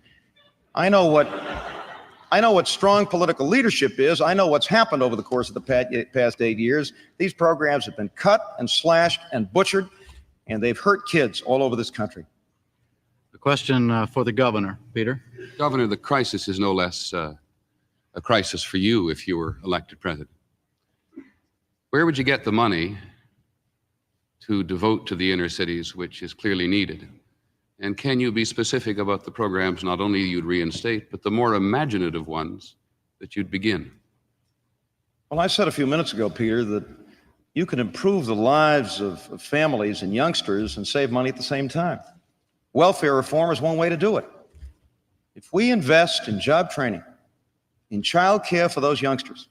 I know what strong political leadership is. I know what's happened over the course of the past 8 years. These programs have been cut and slashed and butchered, and they've hurt kids all over this country. A question for the governor. Peter? Governor, the crisis is no less a crisis for you if you were elected president. Where would you get the money to devote to the inner cities, which is clearly needed? And can you be specific about the programs not only you'd reinstate, but the more imaginative ones that you'd begin? Well, I said a few minutes ago, Peter, that you can improve the lives of families and youngsters and save money at the same time. Welfare reform is one way to do it. If we invest in job training, in child care for those youngsters,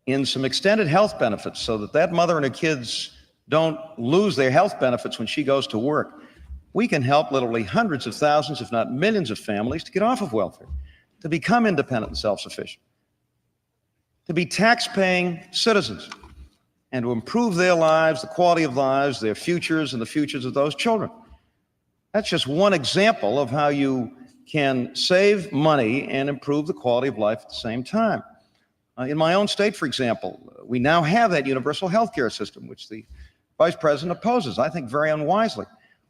in some extended health benefits so that mother and her kids don't lose their health benefits when she goes to work, we can help literally hundreds of thousands, if not millions of families to get off of welfare, to become independent and self-sufficient, to be tax-paying citizens, and to improve their lives, the quality of lives, their futures, and the futures of those children. That's just one example of how you can save money and improve the quality of life at the same time. In my own state, for example, we now have that universal health care system, which the Vice President opposes, I think very unwisely.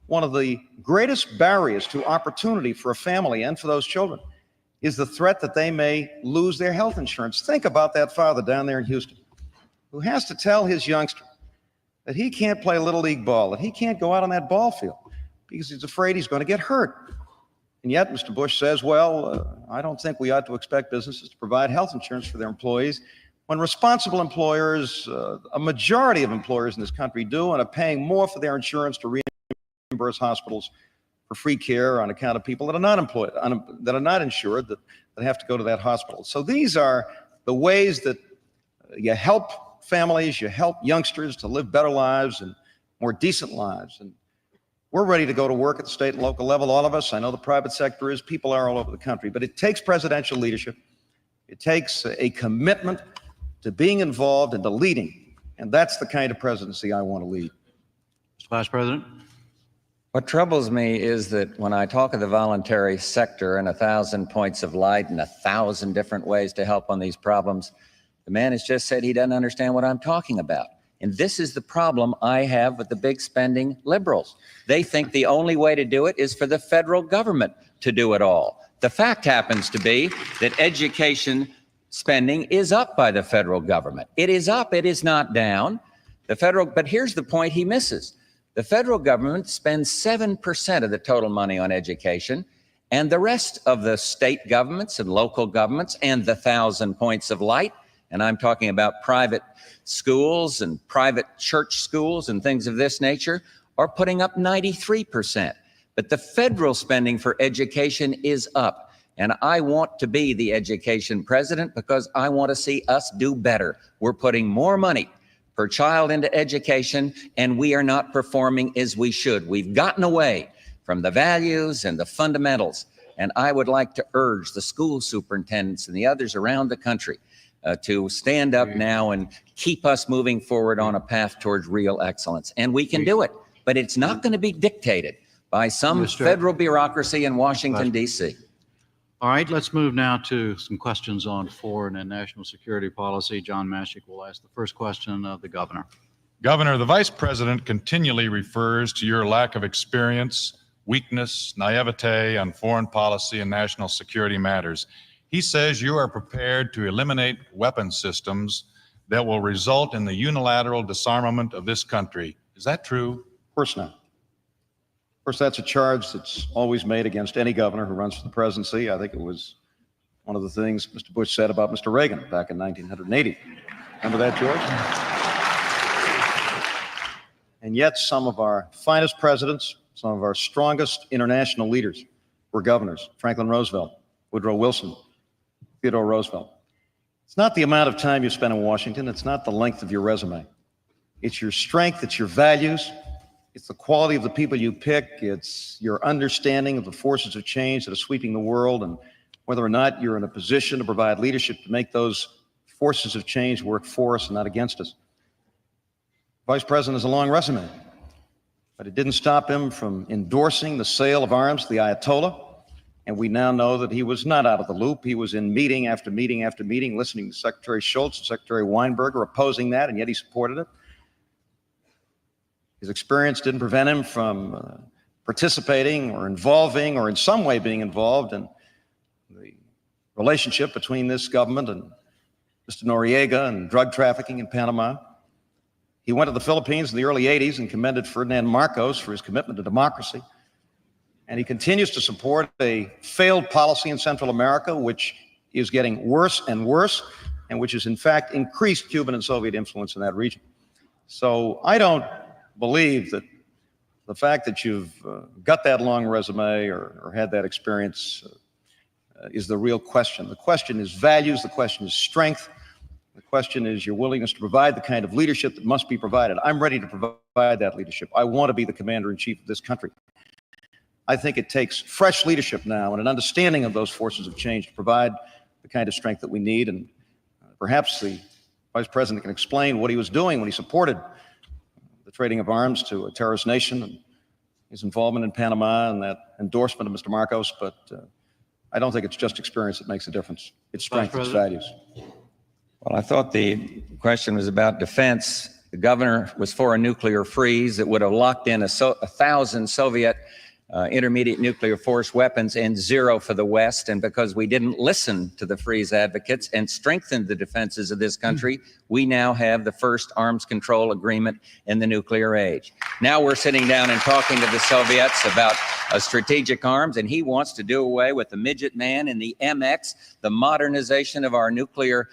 One of the greatest barriers to opportunity for a family and for those children is the threat that they may lose their health insurance. Think about that father down there in Houston who has to tell his youngster that he can't play Little League ball, that he can't go out on that ball field, because he's afraid he's going to get hurt. And yet, Mr. Bush says, well, I don't think we ought to expect businesses to provide health insurance for their employees when responsible employers, a majority of employers in this country do, and are paying more for their insurance to reimburse hospitals for free care on account of people that are not employed, that are not insured, that have to go to that hospital. So these are the ways that you help families, you help youngsters to live better lives and more decent lives. And we're ready to go to work at the state and local level, all of us. I know the private sector is, people are all over the country, but it takes presidential leadership. It takes a commitment to being involved and to leading. And that's the kind of presidency I want to lead. Mr. Vice President. What troubles me is that when I talk of the voluntary sector and 1,000 points of light and 1,000 different ways to help on these problems, the man has just said he doesn't understand what I'm talking about. And this is the problem I have with the big spending liberals. They think the only way to do it is for the federal government to do it all. The fact happens to be that education spending is up by the federal government. It is up, it is not down. But here's the point he misses. The federal government spends 7% of the total money on education, and the rest of the state governments and local governments and the 1,000 points of light, and I'm talking about private schools and private church schools and things of this nature, are putting up 93%. But the federal spending for education is up. And I want to be the education president because I want to see us do better. We're putting more money per child into education, and we are not performing as we should. We've gotten away from the values and the fundamentals. And I would like to urge the school superintendents and the others around the country to stand up now and keep us moving forward on a path towards real excellence. And we can do it, but it's not going to be dictated by some federal bureaucracy in Washington, D.C. All right, let's move now to some questions on foreign and national security policy. John Mashik will ask the first question of the governor. Governor, the Vice President continually refers to your lack of experience, weakness, naivete on foreign policy and national security matters. He says you are prepared to eliminate weapon systems that will result in the unilateral disarmament of this country. Is that true? Of course not. Of course, that's a charge that's always made against any governor who runs for the presidency. I think it was one of the things Mr. Bush said about Mr. Reagan back in 1980. Remember that, George? And yet some of our finest presidents, some of our strongest international leaders were governors. Franklin Roosevelt, Woodrow Wilson, Theodore Roosevelt. It's not the amount of time you spend in Washington. It's not the length of your resume. It's your strength. It's your values. It's the quality of the people you pick. It's your understanding of the forces of change that are sweeping the world and whether or not you're in a position to provide leadership to make those forces of change work for us and not against us. Vice President has a long resume, but it didn't stop him from endorsing the sale of arms to the Ayatollah. And we now know that he was not out of the loop. He was in meeting after meeting after meeting, listening to Secretary Shultz and Secretary Weinberger opposing that, and yet he supported it. His experience didn't prevent him from participating or involving or in some way being involved in the relationship between this government and Mr. Noriega and drug trafficking in Panama. He went to the Philippines in the early 80s and commended Ferdinand Marcos for his commitment to democracy. And he continues to support a failed policy in Central America, which is getting worse and worse, and which has in fact increased Cuban and Soviet influence in that region. So I don't believe that the fact that you've got that long resume or had that experience is the real question. The question is values, the question is strength, the question is your willingness to provide the kind of leadership that must be provided. I'm ready to provide that leadership. I want to be the commander-in-chief of this country. I think it takes fresh leadership now and an understanding of those forces of change to provide the kind of strength that we need. And perhaps the Vice President can explain what he was doing when he supported the trading of arms to a terrorist nation and his involvement in Panama and that endorsement of Mr. Marcos. But I don't think it's just experience that makes a difference. It's strength, it's values. Well, I thought the question was about defense. The governor was for a nuclear freeze that would have locked in 1,000 Soviet intermediate nuclear force weapons and 0 for the West. And because we didn't listen to the freeze advocates and strengthen the defenses of this country, we now have the first arms control agreement in the nuclear age. Now we're sitting down and talking to the Soviets about strategic arms, and he wants to do away with the midget man and the MX, the modernization of our nuclear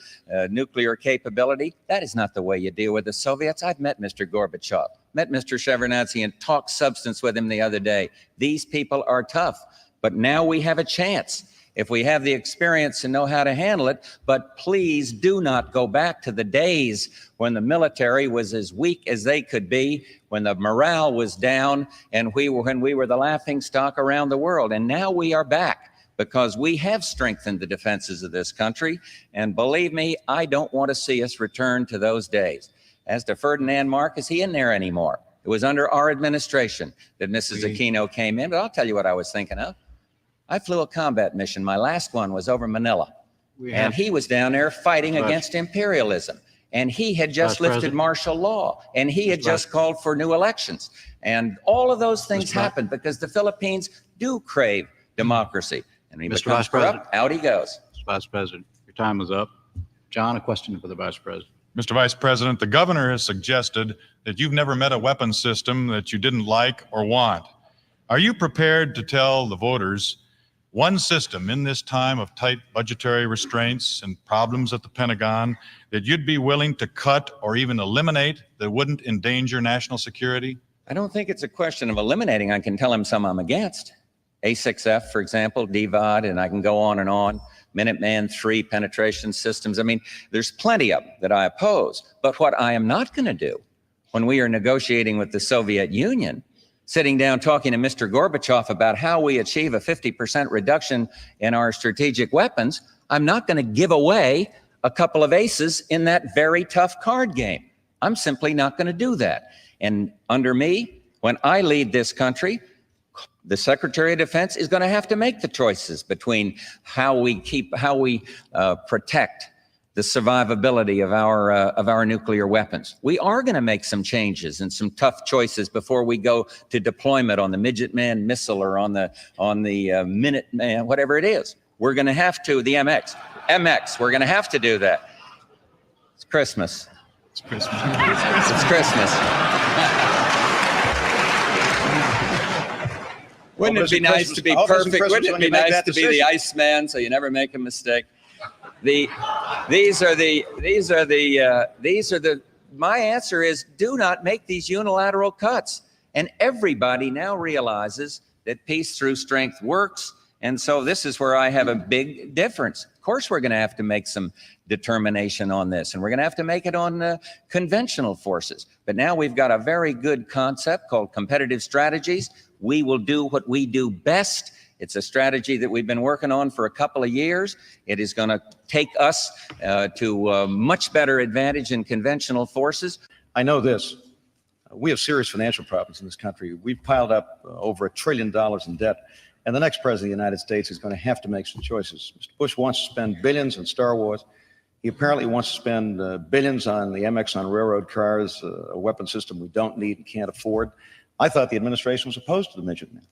capability. That is not the way you deal with the Soviets. I've met Mr. Gorbachev, met Mr. Shevardnadze, and talked substance with him the other day. These people are tough, but now we have a chance if we have the experience and know how to handle it. But please do not go back to the days when the military was as weak as they could be, when the morale was down, and when we were the laughing stock around the world. And now we are back because we have strengthened the defenses of this country. And believe me, I don't want to see us return to those days. As to Ferdinand Marcos, he isn't there anymore. It was under our administration that Mrs. Aquino came in. But I'll tell you what I was thinking of. I flew a combat mission. My last one was over Manila. And he was down there fighting against imperialism. And he had just lifted martial law. And he had just called for new elections. And all of those things happened because the Philippines do crave democracy. And he becomes corrupt, out he goes. Mr. Vice President, your time is up. John, a question for the Vice President. Mr. Vice President, the governor has suggested that you've never met a weapons system that you didn't like or want. Are you prepared to tell the voters one system in this time of tight budgetary restraints and problems at the Pentagon that you'd be willing to cut or even eliminate that wouldn't endanger national security? I don't think it's a question of eliminating. I can tell him some I'm against. A6F, for example, DVOD, and I can go on and on. Minuteman III penetration systems. I mean, there's plenty of them that I oppose. But what I am not going to do when we are negotiating with the Soviet Union, sitting down talking to Mr. Gorbachev about how we achieve a 50% reduction in our strategic weapons, I'm not going to give away a couple of aces in that very tough card game. I'm simply not going to do that. And under me, when I lead this country, the Secretary of Defense is going to have to make the choices between how we protect the survivability of our nuclear weapons. We are going to make some changes and some tough choices before we go to deployment on the Midget Man missile or on the Minute Man, whatever it is. We're going to have to, the MX, we're going to have to do that. It's Christmas. It's Christmas. It's Christmas. Wouldn't it be nice to be perfect? Wouldn't it be nice to be the Iceman so you never make a mistake? My answer is do not make these unilateral cuts. And everybody now realizes that peace through strength works. And so this is where I have a big difference. Of course, we're going to have to make some determination on this, and we're going to have to make it on conventional forces. But now we've got a very good concept called competitive strategies. We will do what we do best. It's a strategy that we've been working on for a couple of years. It is going to take us to much better advantage in conventional forces. I know this. We have serious financial problems in this country. We've piled up over $1 trillion in debt. And the next president of the United States is going to have to make some choices. Mr. Bush wants to spend billions on Star Wars. He apparently wants to spend billions on the MX on railroad cars, a weapon system we don't need and can't afford. I thought the administration was opposed to the Midget Man.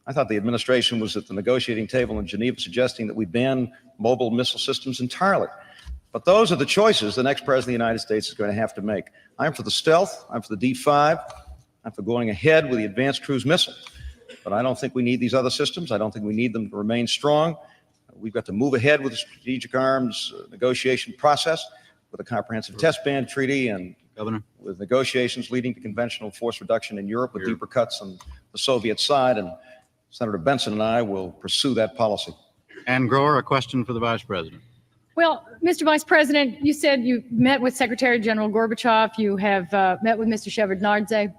I thought the administration was at the negotiating table in Geneva suggesting that we ban mobile missile systems entirely. But those are the choices the next president of the United States is going to have to make. I'm for the stealth. I'm for the D5. I'm for going ahead with the advanced cruise missile. But I don't think we need these other systems. I don't think we need them to remain strong. We've got to move ahead with the strategic arms negotiation process with a comprehensive test ban treaty and Governor, with negotiations leading to conventional force reduction in Europe with deeper cuts on the Soviet side. And Senator Benson and I will pursue that policy. Ann Groer, a question for the Vice President. Well, Mr. Vice President, you said you met with Secretary General Gorbachev. You have met with Mr. Shevardnadze.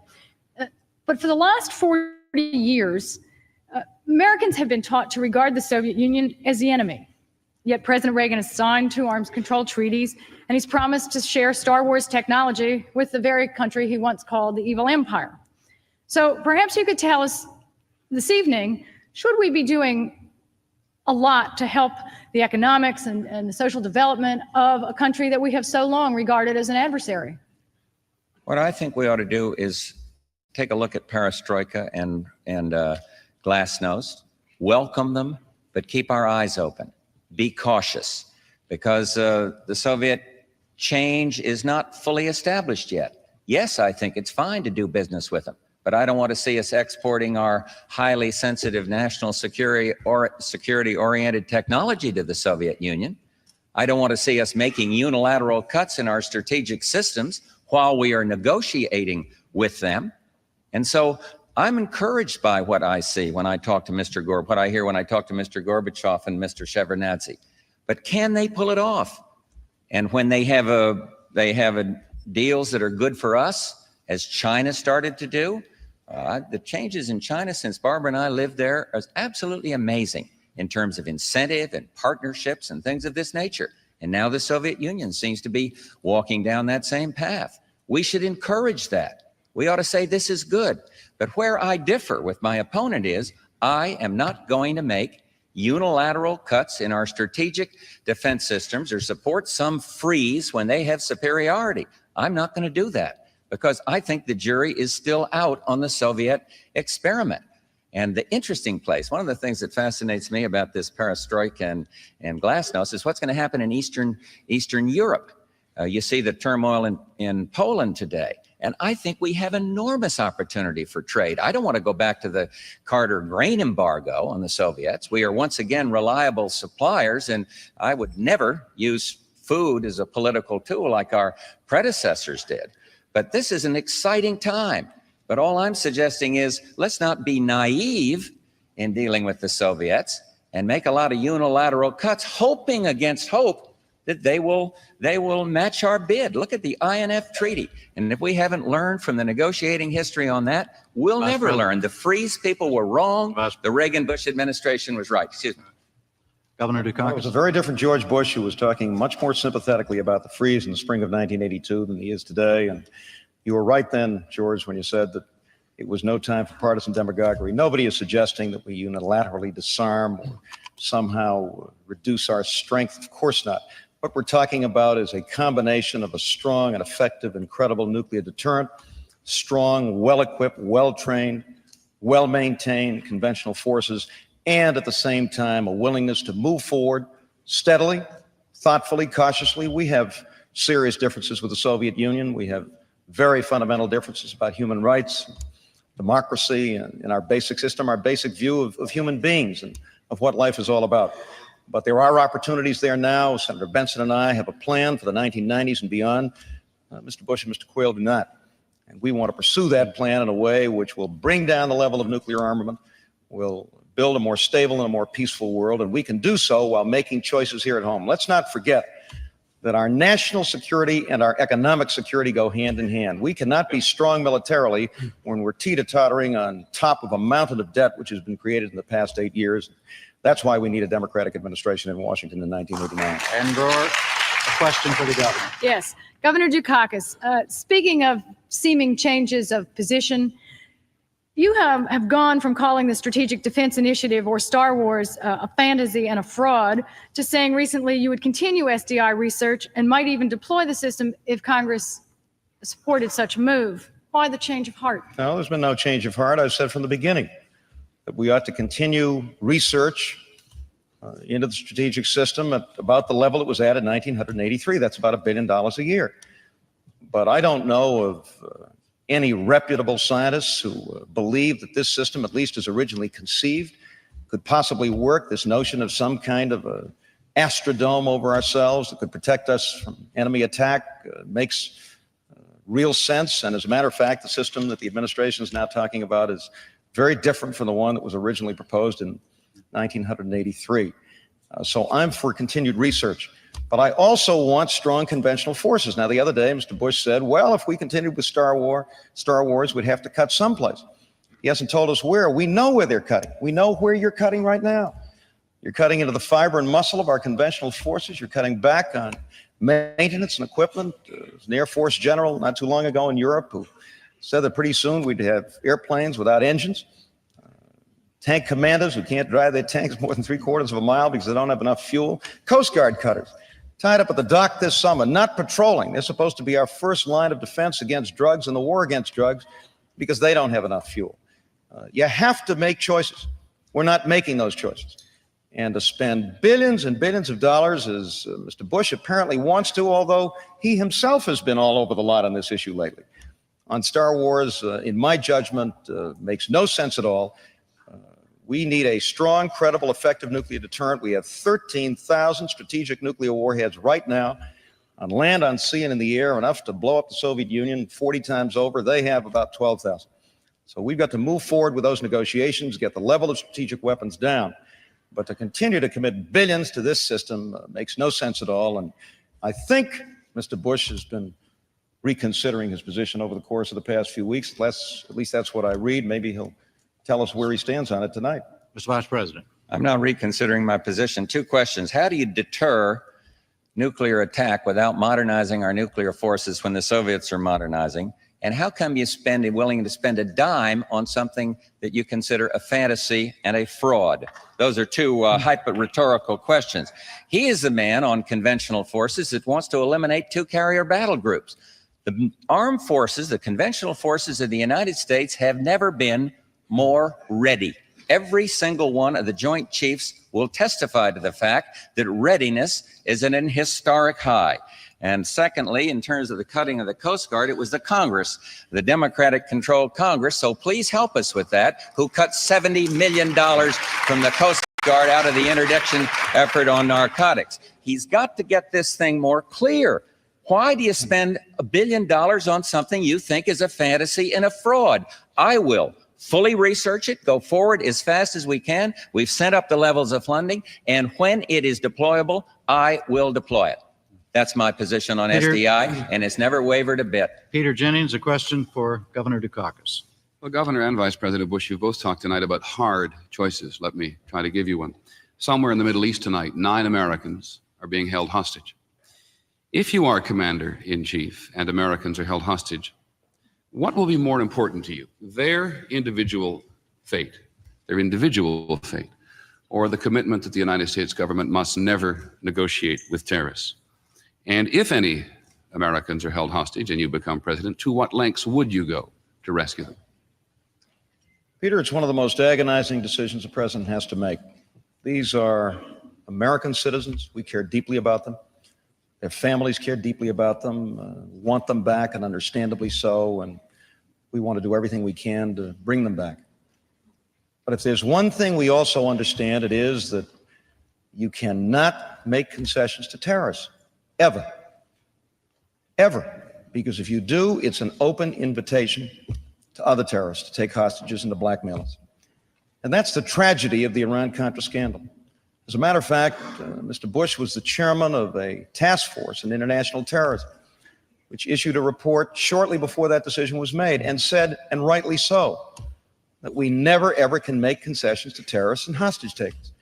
But for the last 40 years, Americans have been taught to regard the Soviet Union as the enemy. Yet President Reagan has signed 2 arms control treaties, and he's promised to share Star Wars technology with the very country he once called the evil empire. So perhaps you could tell us this evening, should we be doing a lot to help the economics and the social development of a country that we have so long regarded as an adversary? What I think we ought to do is take a look at perestroika and glasnost, welcome them, but keep our eyes open. Be cautious, because the Soviet change is not fully established yet. Yes, I think it's fine to do business with them, but I don't want to see us exporting our highly sensitive national security-oriented technology to the Soviet Union. I don't want to see us making unilateral cuts in our strategic systems while we are negotiating with them. And so I'm encouraged by what I see when I talk to what I hear when I talk to Mr. Gorbachev and Mr. Shevardnadze. But can they pull it off? And when they have deals that are good for us, as China started to do, the changes in China since Barbara and I lived there are absolutely amazing in terms of incentive and partnerships and things of this nature. And now the Soviet Union seems to be walking down that same path. We should encourage that. We ought to say this is good. But where I differ with my opponent is I am not going to make unilateral cuts in our strategic defense systems or support some freeze when they have superiority. I'm not going to do that, because I think the jury is still out on the Soviet experiment. And the interesting place, one of the things that fascinates me about this perestroika and glasnost is what's going to happen in Eastern Europe. You see the turmoil in Poland today. And I think we have enormous opportunity for trade. I don't want to go back to the Carter grain embargo on the Soviets. We are once again reliable suppliers, and I would never use food as a political tool like our predecessors did. But this is an exciting time. But all I'm suggesting is let's not be naive in dealing with the Soviets and make a lot of unilateral cuts, hoping against hope that they will match our bid. Look at the INF Treaty. And if we haven't learned from the negotiating history on that, we'll never learn. The freeze people were wrong. The Reagan-Bush administration was right. Excuse me. Governor It Dukakis. was a very different George Bush who was talking much more sympathetically about the freeze in the spring of 1982 than he is today. And you were right then, George, when you said that it was no time for partisan demagoguery. Nobody is suggesting that we unilaterally disarm or somehow reduce our strength. Of course not. What we're talking about is a combination of a strong and effective and credible nuclear deterrent, strong, well-equipped, well-trained, well-maintained conventional forces, and at the same time, a willingness to move forward steadily, thoughtfully, cautiously. We have serious differences with the Soviet Union. We have very fundamental differences about human rights, democracy, and in our basic system, our basic view of human beings and of what life is all about. But there are opportunities there now. Senator Benson and I have a plan for the 1990s and beyond. Mr. Bush and Mr. Quayle do not. And we want to pursue that plan in a way which will bring down the level of nuclear armament, will build a more stable and a more peaceful world, and we can do so while making choices here at home. Let's not forget that our national security and our economic security go hand in hand. We cannot be strong militarily when we're teeter-tottering on top of a mountain of debt which has been created in the past 8 years. That's why we need a Democratic administration in Washington in 1989. And Brewer, a question for the governor. Yes. Governor Dukakis, speaking of seeming changes of position, you have gone from calling the Strategic Defense Initiative or Star Wars a fantasy and a fraud to saying recently you would continue SDI research and might even deploy the system if Congress supported such a move. Why the change of heart? No, there's been no change of heart. I've said from the beginning that we ought to continue research into the strategic system at about the level it was at in 1983. That's about $1 billion a year. But I don't know of any reputable scientists who believe that this system, at least as originally conceived, could possibly work. This notion of some kind of a astrodome over ourselves that could protect us from enemy attack makes real sense. And as a matter of fact, the system that the administration is now talking about is very different from the one that was originally proposed in 1983. So I'm for continued research. But I also want strong conventional forces. Now, the other day, Mr. Bush said, well, if we continued with Star Wars, we'd have to cut someplace. He hasn't told us where. We know where they're cutting. We know where you're cutting right now. You're cutting into the fiber and muscle of our conventional forces. You're cutting back on maintenance and equipment. There's an Air Force general not too long ago in Europe who said that pretty soon we'd have airplanes without engines, tank commanders who can't drive their tanks more than 3/4 of a mile because they don't have enough fuel, Coast Guard cutters tied up at the dock this summer, not patrolling. They're supposed to be our first line of defense against drugs and the war against drugs because they don't have enough fuel. You have to make choices. We're not making those choices. And to spend billions and billions of dollars, as Mr. Bush apparently wants to, although he himself has been all over the lot on this issue lately, on Star Wars, in my judgment, makes no sense at all. We need a strong, credible, effective nuclear deterrent. We have 13,000 strategic nuclear warheads right now on land, on sea, and in the air, enough to blow up the Soviet Union 40 times over. They have about 12,000. So we've got to move forward with those negotiations, get the level of strategic weapons down. But to continue to commit billions to this system makes no sense at all. And I think Mr. Bush has been reconsidering his position over the course of the past few weeks. At least that's what I read. Maybe he'll tell us where he stands on it tonight. Mr. Vice President. I'm now reconsidering my position. Two questions. How do you deter nuclear attack without modernizing our nuclear forces when the Soviets are modernizing? And how come you willing to spend a dime on something that you consider a fantasy and a fraud? Those are two rhetorical questions. He is the man on conventional forces that wants to eliminate two carrier battle groups. The armed forces, the conventional forces of the United States, have never been more ready. Every single one of the Joint Chiefs will testify to the fact that readiness is at an historic high. And secondly, in terms of the cutting of the Coast Guard, it was the Congress, the Democratic-controlled Congress, so please help us with that, who cut $70 million from the Coast Guard out of the interdiction effort on narcotics. He's got to get this thing more clear. Why do you spend $1 billion on something you think is a fantasy and a fraud? I will fully research it, go forward as fast as we can. We've sent up the levels of funding, and when it is deployable, I will deploy it. That's my position on SDI, and it's never wavered a bit. Peter Jennings, a question for Governor Dukakis. Well, Governor and Vice President Bush, you both talked tonight about hard choices. Let me try to give you one. Somewhere in the Middle East tonight, 9 Americans are being held hostage. If you are commander-in-chief and Americans are held hostage, what will be more important to you, their individual fate, or the commitment that the United States government must never negotiate with terrorists? And if any Americans are held hostage and you become president, to what lengths would you go to rescue them? Peter, it's one of the most agonizing decisions a president has to make. These are American citizens. We care deeply about them. Their families care deeply about them, want them back, and understandably so, and we want to do everything we can to bring them back. But if there's one thing we also understand, it is that you cannot make concessions to terrorists, ever, ever, because if you do, it's an open invitation to other terrorists to take hostages and to blackmail us. And that's the tragedy of the Iran-Contra scandal. As a matter of fact, Mr. Bush was the chairman of a task force on international terrorism, which issued a report shortly before that decision was made and said, and rightly so, that we never, ever can make concessions to terrorists and hostage takers.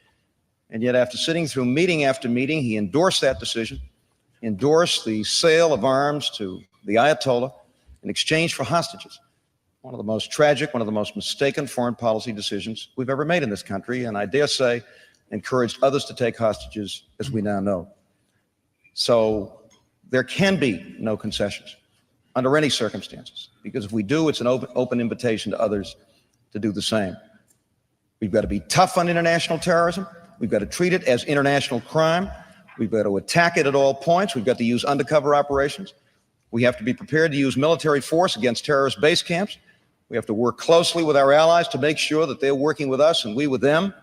And yet, after sitting through meeting after meeting, he endorsed that decision, endorsed the sale of arms to the Ayatollah in exchange for hostages. One of the most tragic, one of the most mistaken foreign policy decisions we've ever made in this country, and I dare say, encouraged others to take hostages, as we now know. So there can be no concessions under any circumstances, because if we do, it's an open invitation to others to do the same. We've got to be tough on international terrorism. We've got to treat it as international crime. We've got to attack it at all points. We've got to use undercover operations. We have to be prepared to use military force against terrorist base camps. We have to work closely with our allies to make sure that they're working with us and we with them.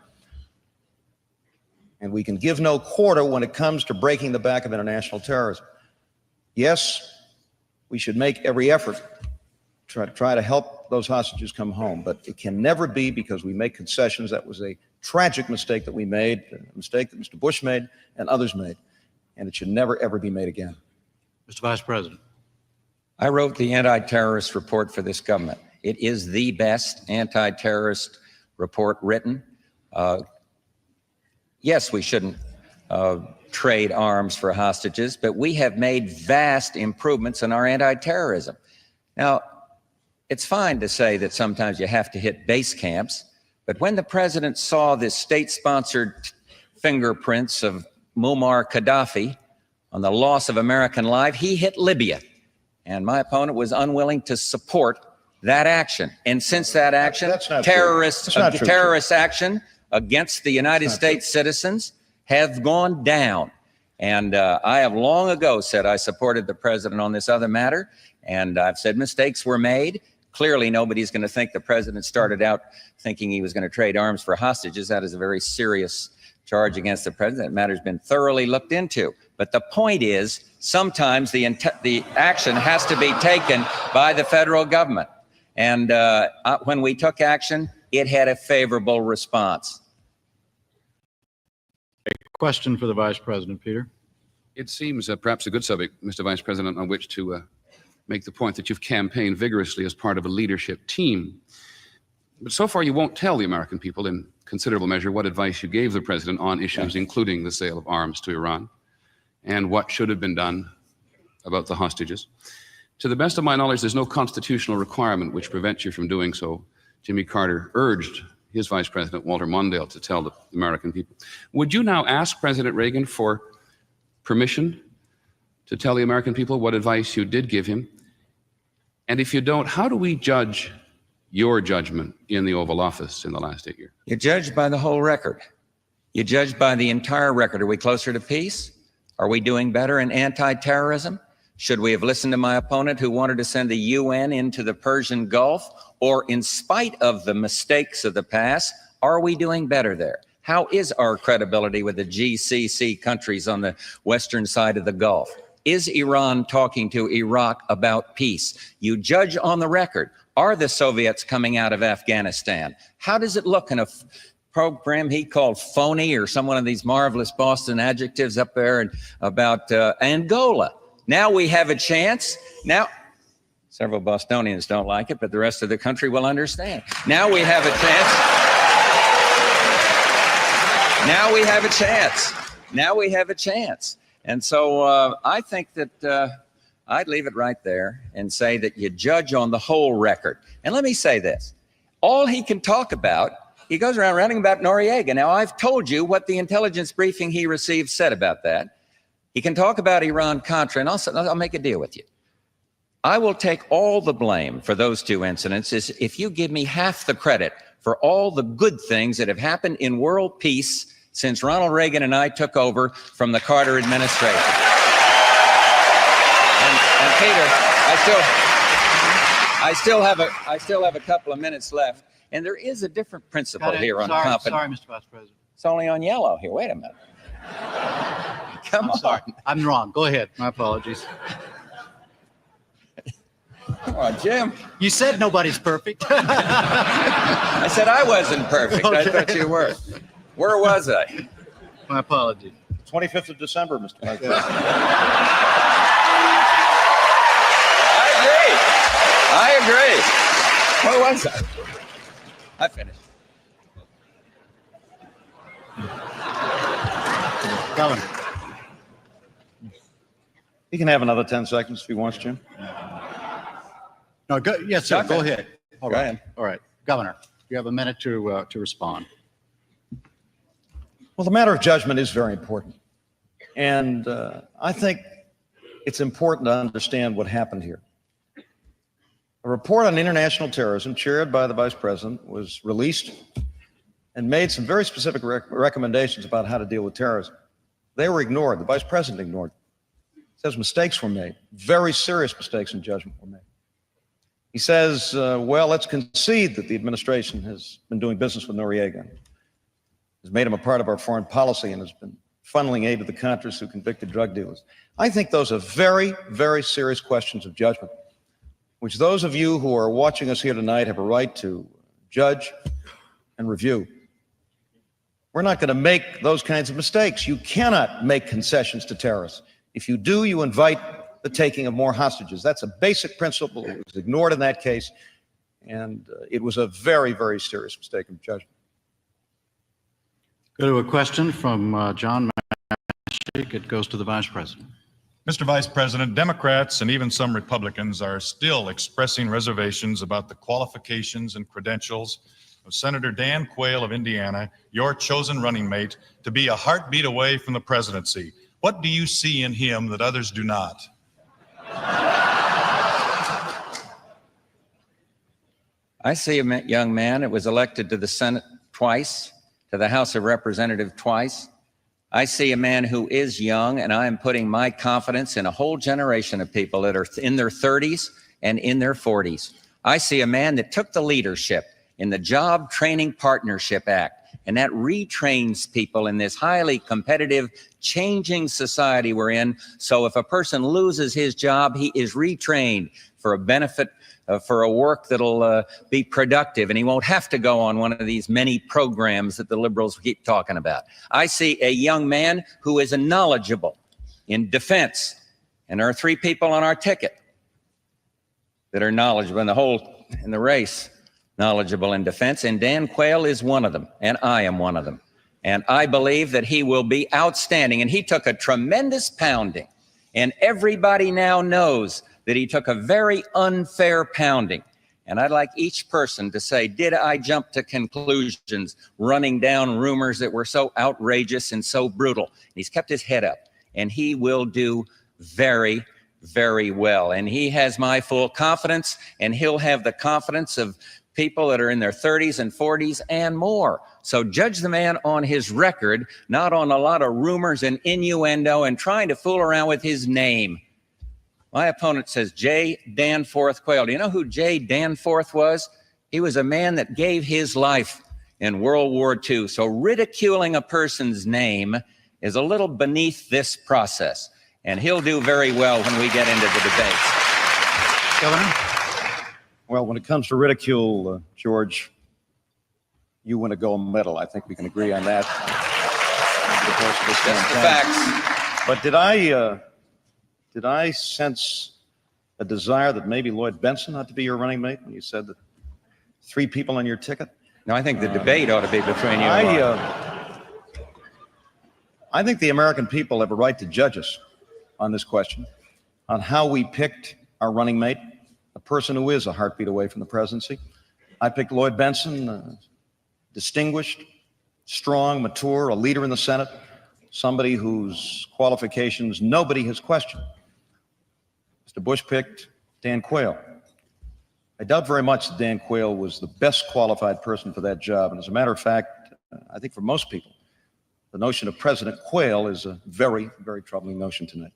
And we can give no quarter when it comes to breaking the back of international terrorism. Yes, we should make every effort to try to help those hostages come home, but it can never be because we make concessions. That was a tragic mistake that we made, a mistake that Mr. Bush made and others made, and it should never, ever be made again. Mr. Vice President. I wrote the anti-terrorist report for this government. It is the best anti-terrorist report written. Yes, we shouldn't trade arms for hostages, but we have made vast improvements in our anti-terrorism. Now, it's fine to say that sometimes you have to hit base camps, but when the president saw the state-sponsored fingerprints of Muammar Gaddafi on the loss of American life, he hit Libya. And my opponent was unwilling to support that action. And since that action, terrorist action, against the United States citizens have gone down. And I have long ago said I supported the president on this other matter, and I've said mistakes were made. Clearly, nobody's going to think the president started out thinking he was going to trade arms for hostages. That is a very serious charge against the president. That matter's been thoroughly looked into. But the point is, sometimes the action has to be taken by the federal government. And when we took action, it had a favorable response. Question for the Vice President, Peter. It seems perhaps a good subject, Mr. Vice President, on which to make the point that you've campaigned vigorously as part of a leadership team. But so far, you won't tell the American people in considerable measure what advice you gave the president on issues including the sale of arms to Iran and what should have been done about the hostages. To the best of my knowledge, there's no constitutional requirement which prevents you from doing so. Jimmy Carter urged his Vice President, Walter Mondale, to tell the American people. Would you now ask President Reagan for permission to tell the American people what advice you did give him? And if you don't, how do we judge your judgment in the Oval Office in the last 8 years? You're judged by the whole record. You're judged by the entire record. Are we closer to peace? Are we doing better in anti-terrorism? Should we have listened to my opponent who wanted to send the UN into the Persian Gulf? Or in spite of the mistakes of the past, are we doing better there? How is our credibility with the GCC countries on the western side of the Gulf? Is Iran talking to Iraq about peace? You judge on the record. Are the Soviets coming out of Afghanistan? How does it look in a program he called phony, or some one of these marvelous Boston adjectives up there, and about Angola? Now we have a chance. Now, several Bostonians don't like it, but the rest of the country will understand. Now we have a chance. Now we have a chance. Now we have a chance. And so I think that I'd leave it right there and say that you judge on the whole record. And let me say this. All he can talk about, he goes around ranting about Noriega. Now, I've told you what the intelligence briefing he received said about that. He can talk about Iran-Contra, and I'll make a deal with you. I will take all the blame for those two incidents if you give me half the credit for all the good things that have happened in world peace since Ronald Reagan and I took over from the Carter administration. And Peter, I still have a couple of minutes left, and there is a different principle here on confidence. Sorry, Mr. Vice President. It's only on yellow here. Wait a minute. Come on. Sorry, I'm wrong. Go ahead. My apologies. Come on, Jim. You said nobody's perfect. I said I wasn't perfect. Okay. I thought you were. Where was I? My apologies. 25th of December, Mr. Vice President. I agree. Where was I? I finished. Governor. He can have another 10 seconds if he wants, Jim. No, go, yes, sir. Go Okay. ahead. All Go right. ahead. All right. Governor, you have a minute to respond. Well, the matter of judgment is very important. And I think it's important to understand what happened here. A report on international terrorism chaired by the Vice President was released and made some very specific recommendations about how to deal with terrorism. They were ignored. The Vice President ignored them. Says mistakes were made, very serious mistakes in judgment were made. He says, well, let's concede that the administration has been doing business with Noriega, has made him a part of our foreign policy, and has been funneling aid to the Contras who convicted drug dealers. I think those are very, very serious questions of judgment, which those of you who are watching us here tonight have a right to judge and review. We're not going to make those kinds of mistakes. You cannot make concessions to terrorists. If you do, you invite the taking of more hostages. That's a basic principle. It was ignored in that case, and it was a very, very serious mistake of judgment. Go to a question from John Mashik. It goes to the Vice President. Mr. Vice President, Democrats and even some Republicans are still expressing reservations about the qualifications and credentials of Senator Dan Quayle of Indiana, your chosen running mate, to be a heartbeat away from the presidency. What do you see in him that others do not? I see a young man that was elected to the Senate twice, to the House of Representatives twice. I see a man who is young, and I am putting my confidence in a whole generation of people that are in their 30s and in their 40s. I see a man that took the leadership in the Job Training Partnership Act, and that retrains people in this highly competitive, changing society we're in. So if a person loses his job, he is retrained for a benefit, for a work that'll be productive, and he won't have to go on one of these many programs that the liberals keep talking about. I see a young man who is knowledgeable in defense, and there are 3 people on our ticket that are knowledgeable in the race, knowledgeable in defense, and Dan Quayle is one of them, and I am one of them. And I believe that he will be outstanding, and he took a tremendous pounding, and everybody now knows that he took a very unfair pounding. And I'd like each person to say, did I jump to conclusions, running down rumors that were so outrageous and so brutal? And he's kept his head up, and he will do very, very well. And he has my full confidence, and he'll have the confidence of people that are in their 30s and 40s and more. So judge the man on his record, not on a lot of rumors and innuendo and trying to fool around with his name. My opponent says J. Danforth Quayle. Do you know who J. Danforth was? He was a man that gave his life in World War II. So ridiculing a person's name is a little beneath this process. And he'll do very well when we get into the debates. Governor? Well, when it comes to ridicule, George, you win a gold medal. I think we can agree on that. Just the facts. But did I sense a desire that maybe Lloyd Benson ought to be your running mate when you said that 3 people on your ticket? No, I think the debate ought to be between you and I think the American people have a right to judge us on this question, on how we picked our running mate, a person who is a heartbeat away from the presidency. I picked Lloyd Benson, distinguished, strong, mature, a leader in the Senate, somebody whose qualifications nobody has questioned. Mr. Bush picked Dan Quayle. I doubt very much that Dan Quayle was the best qualified person for that job. And as a matter of fact, I think for most people, the notion of President Quayle is a very, very troubling notion tonight.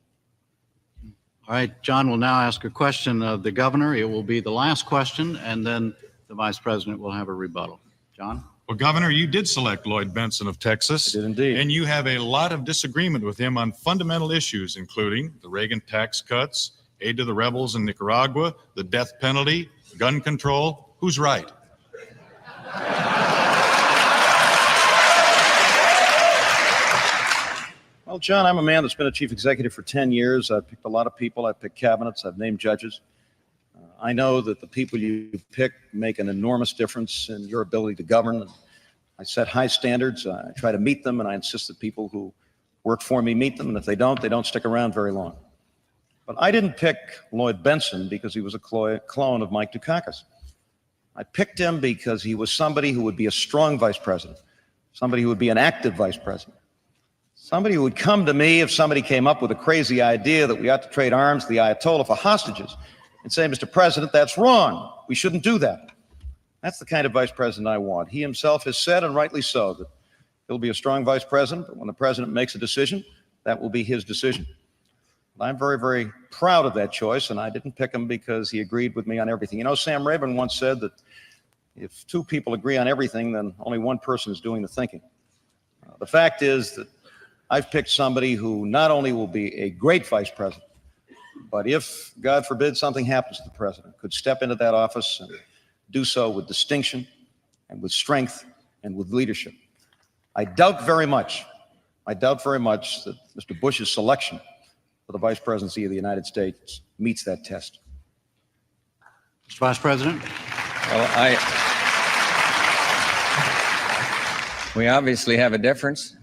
All right, John will now ask a question of the governor. It will be the last question, and then the vice president will have a rebuttal. John? Well, Governor, you did select Lloyd Benson of Texas. I did indeed. And you have a lot of disagreement with him on fundamental issues, including the Reagan tax cuts, aid to the rebels in Nicaragua, the death penalty, gun control. Who's right? Well, John, I'm a man that's been a chief executive for 10 years. I've picked a lot of people. I've picked cabinets. I've named judges. I know that the people you pick make an enormous difference in your ability to govern. I set high standards. I try to meet them, and I insist that people who work for me meet them. And if they don't stick around very long. But I didn't pick Lloyd Benson because he was a clone of Mike Dukakis. I picked him because he was somebody who would be a strong vice president, somebody who would be an active vice president, somebody who would come to me if somebody came up with a crazy idea that we ought to trade arms to the Ayatollah for hostages and say, Mr. President, that's wrong. We shouldn't do that. That's the kind of vice president I want. He himself has said, and rightly so, that he'll be a strong vice president, but when the president makes a decision, that will be his decision. I'm very, very proud of that choice, and I didn't pick him because he agreed with me on everything. You know, Sam Rayburn once said that if 2 people agree on everything, then only 1 person is doing the thinking. The fact is that I've picked somebody who not only will be a great vice president, but if, God forbid, something happens to the president, could step into that office and do so with distinction and with strength and with leadership. I doubt very much that Mr. Bush's selection for the vice presidency of the United States meets that test. Mr. Vice President? Well, we obviously have a difference.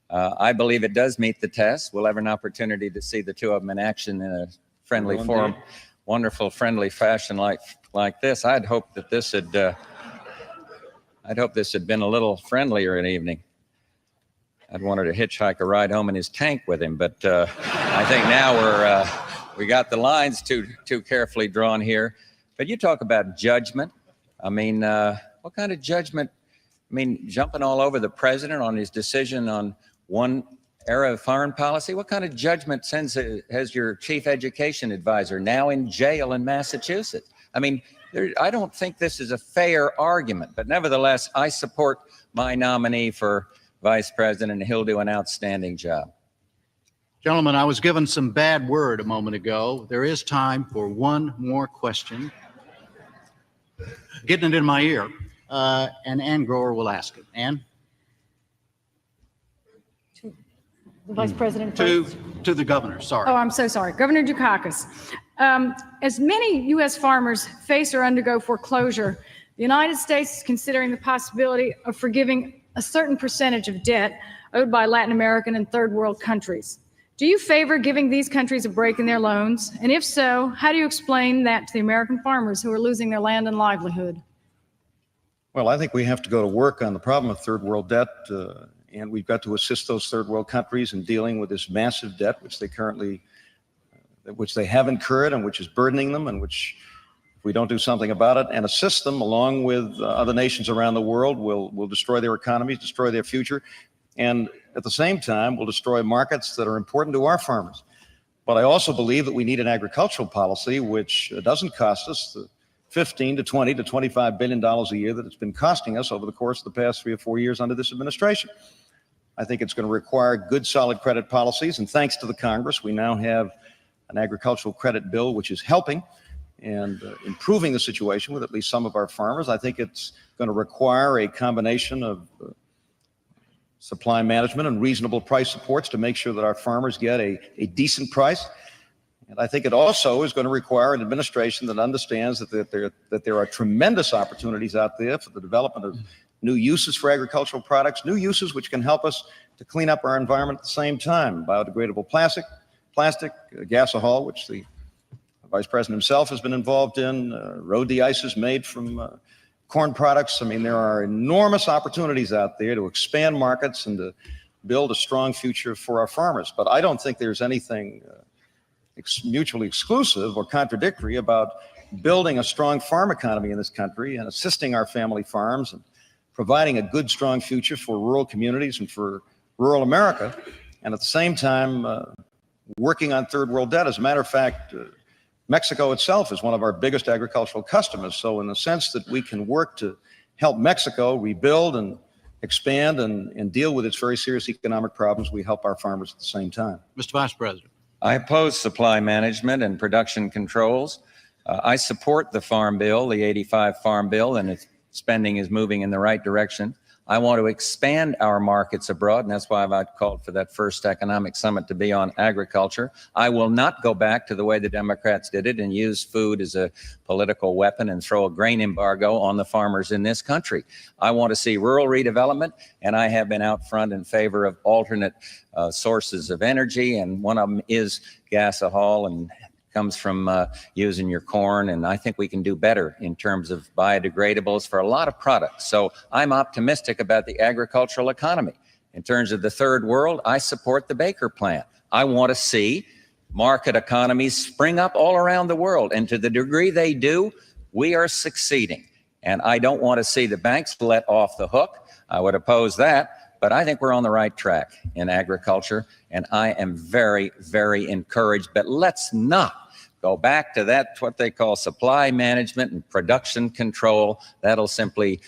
I believe it does meet the test. We'll have an opportunity to see the 2 of them in action in a friendly forum, wonderful, friendly fashion like this. I'd hope that this had been a little friendlier an evening. I'd wanted to hitchhike a ride home in his tank with him, but I think now we got the lines too carefully drawn here. But you talk about judgment. I mean, what kind of judgment I mean, jumping all over the president on his decision on one area of foreign policy. What kind of judgment has your chief education advisor now in jail in Massachusetts? I mean, I don't think this is a fair argument, but nevertheless, I support my nominee for vice president, and he'll do an outstanding job. Gentlemen, I was given some bad word a moment ago. There is time for one more question. Getting it in my ear, and Ann Grower will ask it. Ann? The Vice President To first. the governor, sorry. Oh, I'm so sorry. Governor Dukakis, as many U.S. farmers face or undergo foreclosure, the United States is considering the possibility of forgiving a certain percentage of debt owed by Latin American and third world countries. Do you favor giving these countries a break in their loans? And if so, how do you explain that to the American farmers who are losing their land and livelihood? Well, I think we have to go to work on the problem of third world debt, and we've got to assist those third world countries in dealing with this massive debt which they have incurred and which is burdening them, and which, if we don't do something about it and assist them along with other nations around the world, will destroy their economies, destroy their future, and at the same time will destroy markets that are important to our farmers. But I also believe that we need an agricultural policy which doesn't cost us the $15 to $20 to $25 billion a year that it's been costing us over the course of the past 3 or 4 years under this administration. I think it's going to require good, solid credit policies, and thanks to the Congress, we now have an agricultural credit bill which is helping and improving the situation with at least some of our farmers. I think it's going to require a combination of supply management and reasonable price supports to make sure that our farmers get a decent price. And I think it also is going to require an administration that understands that there are tremendous opportunities out there for the development of new uses for agricultural products, new uses which can help us to clean up our environment at the same time. Biodegradable plastic, gasohol, which the Vice President himself has been involved in, road de-ices made from corn products. I mean, there are enormous opportunities out there to expand markets and to build a strong future for our farmers. But I don't think there's anything mutually exclusive or contradictory about building a strong farm economy in this country and assisting our family farms and providing a good, strong future for rural communities and for rural America, and at the same time working on third world debt. As a matter of fact, Mexico itself is one of our biggest agricultural customers. So in the sense that we can work to help Mexico rebuild and expand and deal with its very serious economic problems, we help our farmers at the same time. Mr. Vice President. I oppose supply management and production controls. I support the Farm Bill, the 85 Farm Bill, and its spending is moving in the right direction. I want to expand our markets abroad, and that's why I've called for that first economic summit to be on agriculture. I will not go back to the way the Democrats did it and use food as a political weapon and throw a grain embargo on the farmers in this country. I want to see rural redevelopment, and I have been out front in favor of alternate sources of energy, and one of them is gasohol, and comes from using your corn, and I think we can do better in terms of biodegradables for a lot of products. So I'm optimistic about the agricultural economy. In terms of the third world, I support the Baker Plan. I want to see market economies spring up all around the world, and to the degree they do, we are succeeding. And I don't want to see the banks let off the hook. I would oppose that, but I think we're on the right track in agriculture, and I am very, very encouraged. But let's not go back to that, what they call supply management and production control. That'll simply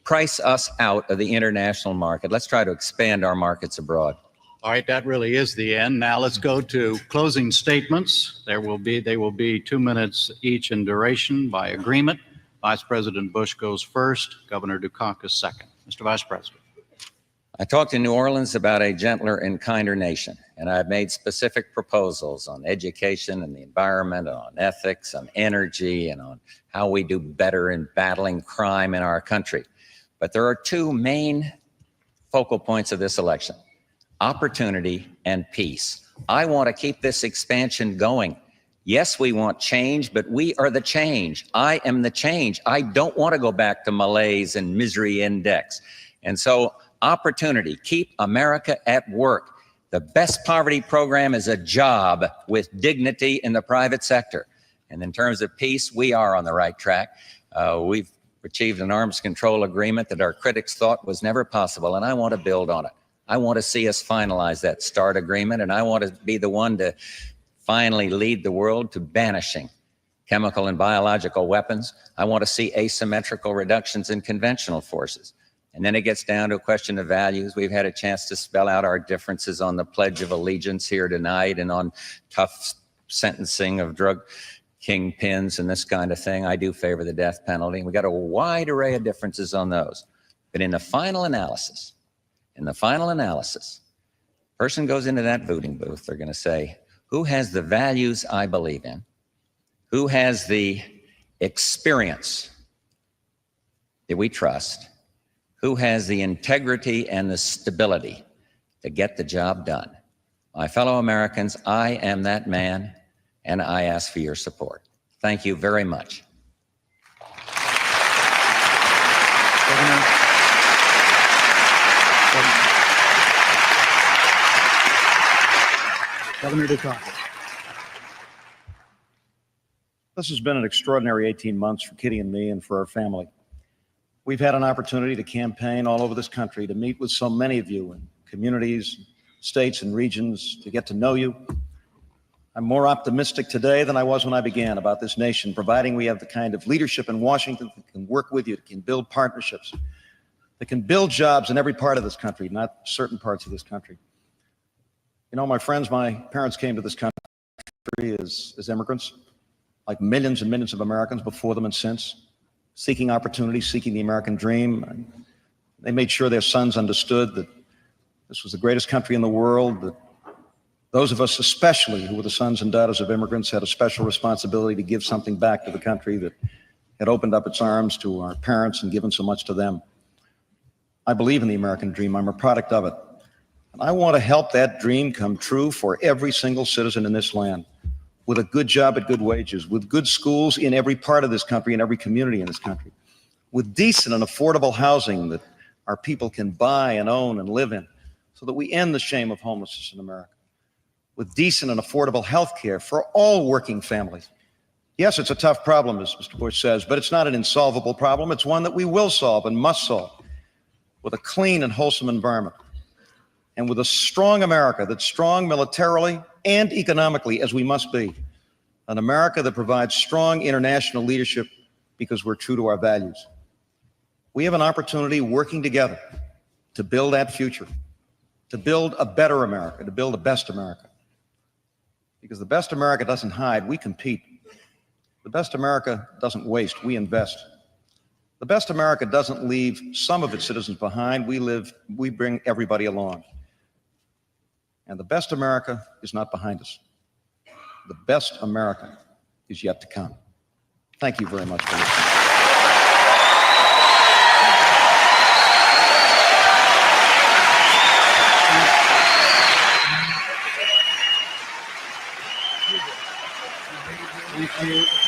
price us out of the international market. Let's try to expand our markets abroad. All right, that really is the end. Now let's go to closing statements. They will be 2 minutes each in duration by agreement. Vice President Bush goes first, Governor Dukakis second. Mr. Vice President. I talked in New Orleans about a gentler and kinder nation, and I've made specific proposals on education and the environment, on ethics, on energy, and on how we do better in battling crime in our country. But there are two main focal points of this election: opportunity and peace. I want to keep this expansion going. Yes, we want change, but we are the change. I am the change. I don't want to go back to malaise and misery index. And so opportunity, keep America at work. The best poverty program is a job with dignity in the private sector. And in terms of peace, we are on the right track. We've achieved an arms control agreement that our critics thought was never possible, and I want to build on it. I want to see us finalize that START agreement, and I want to be the one to finally lead the world to banishing chemical and biological weapons. I want to see asymmetrical reductions in conventional forces. And then it gets down to a question of values. We've had a chance to spell out our differences on the Pledge of Allegiance here tonight and on tough sentencing of drug kingpins and this kind of thing. I do favor the death penalty. We've got a wide array of differences on those. But in the final analysis, person goes into that voting booth, they're going to say, who has the values I believe in? Who has the experience that we trust? Who has the integrity and the stability to get the job done? My fellow Americans, I am that man, and I ask for your support. Thank you very much. Governor Dukakis. This has been an extraordinary 18 months for Kitty and me and for our family. We've had an opportunity to campaign all over this country, to meet with so many of you in communities, states, and regions, to get to know you. I'm more optimistic today than I was when I began about this nation, providing we have the kind of leadership in Washington that can work with you, that can build partnerships, that can build jobs in every part of this country, not certain parts of this country. You know, my friends, my parents came to this country as immigrants, like millions and millions of Americans before them and since, seeking opportunity, seeking the American dream. They made sure their sons understood that this was the greatest country in the world, that those of us especially who were the sons and daughters of immigrants had a special responsibility to give something back to the country that had opened up its arms to our parents and given so much to them. I believe in the American dream. I'm a product of it. And I want to help that dream come true for every single citizen in this land, with a good job at good wages, with good schools in every part of this country, in every community in this country, with decent and affordable housing that our people can buy and own and live in, so that we end the shame of homelessness in America, with decent and affordable health care for all working families. Yes, it's a tough problem, as Mr. Bush says, but it's not an insolvable problem. It's one that we will solve and must solve, with a clean and wholesome environment, and with a strong America that's strong militarily and economically, as we must be. An America that provides strong international leadership because we're true to our values. We have an opportunity working together to build that future, to build a better America, to build a best America. Because the best America doesn't hide, we compete. The best America doesn't waste, we invest. The best America doesn't leave some of its citizens behind, we bring everybody along. And the best America is not behind us. The best America is yet to come. Thank you very much for listening. Thank you.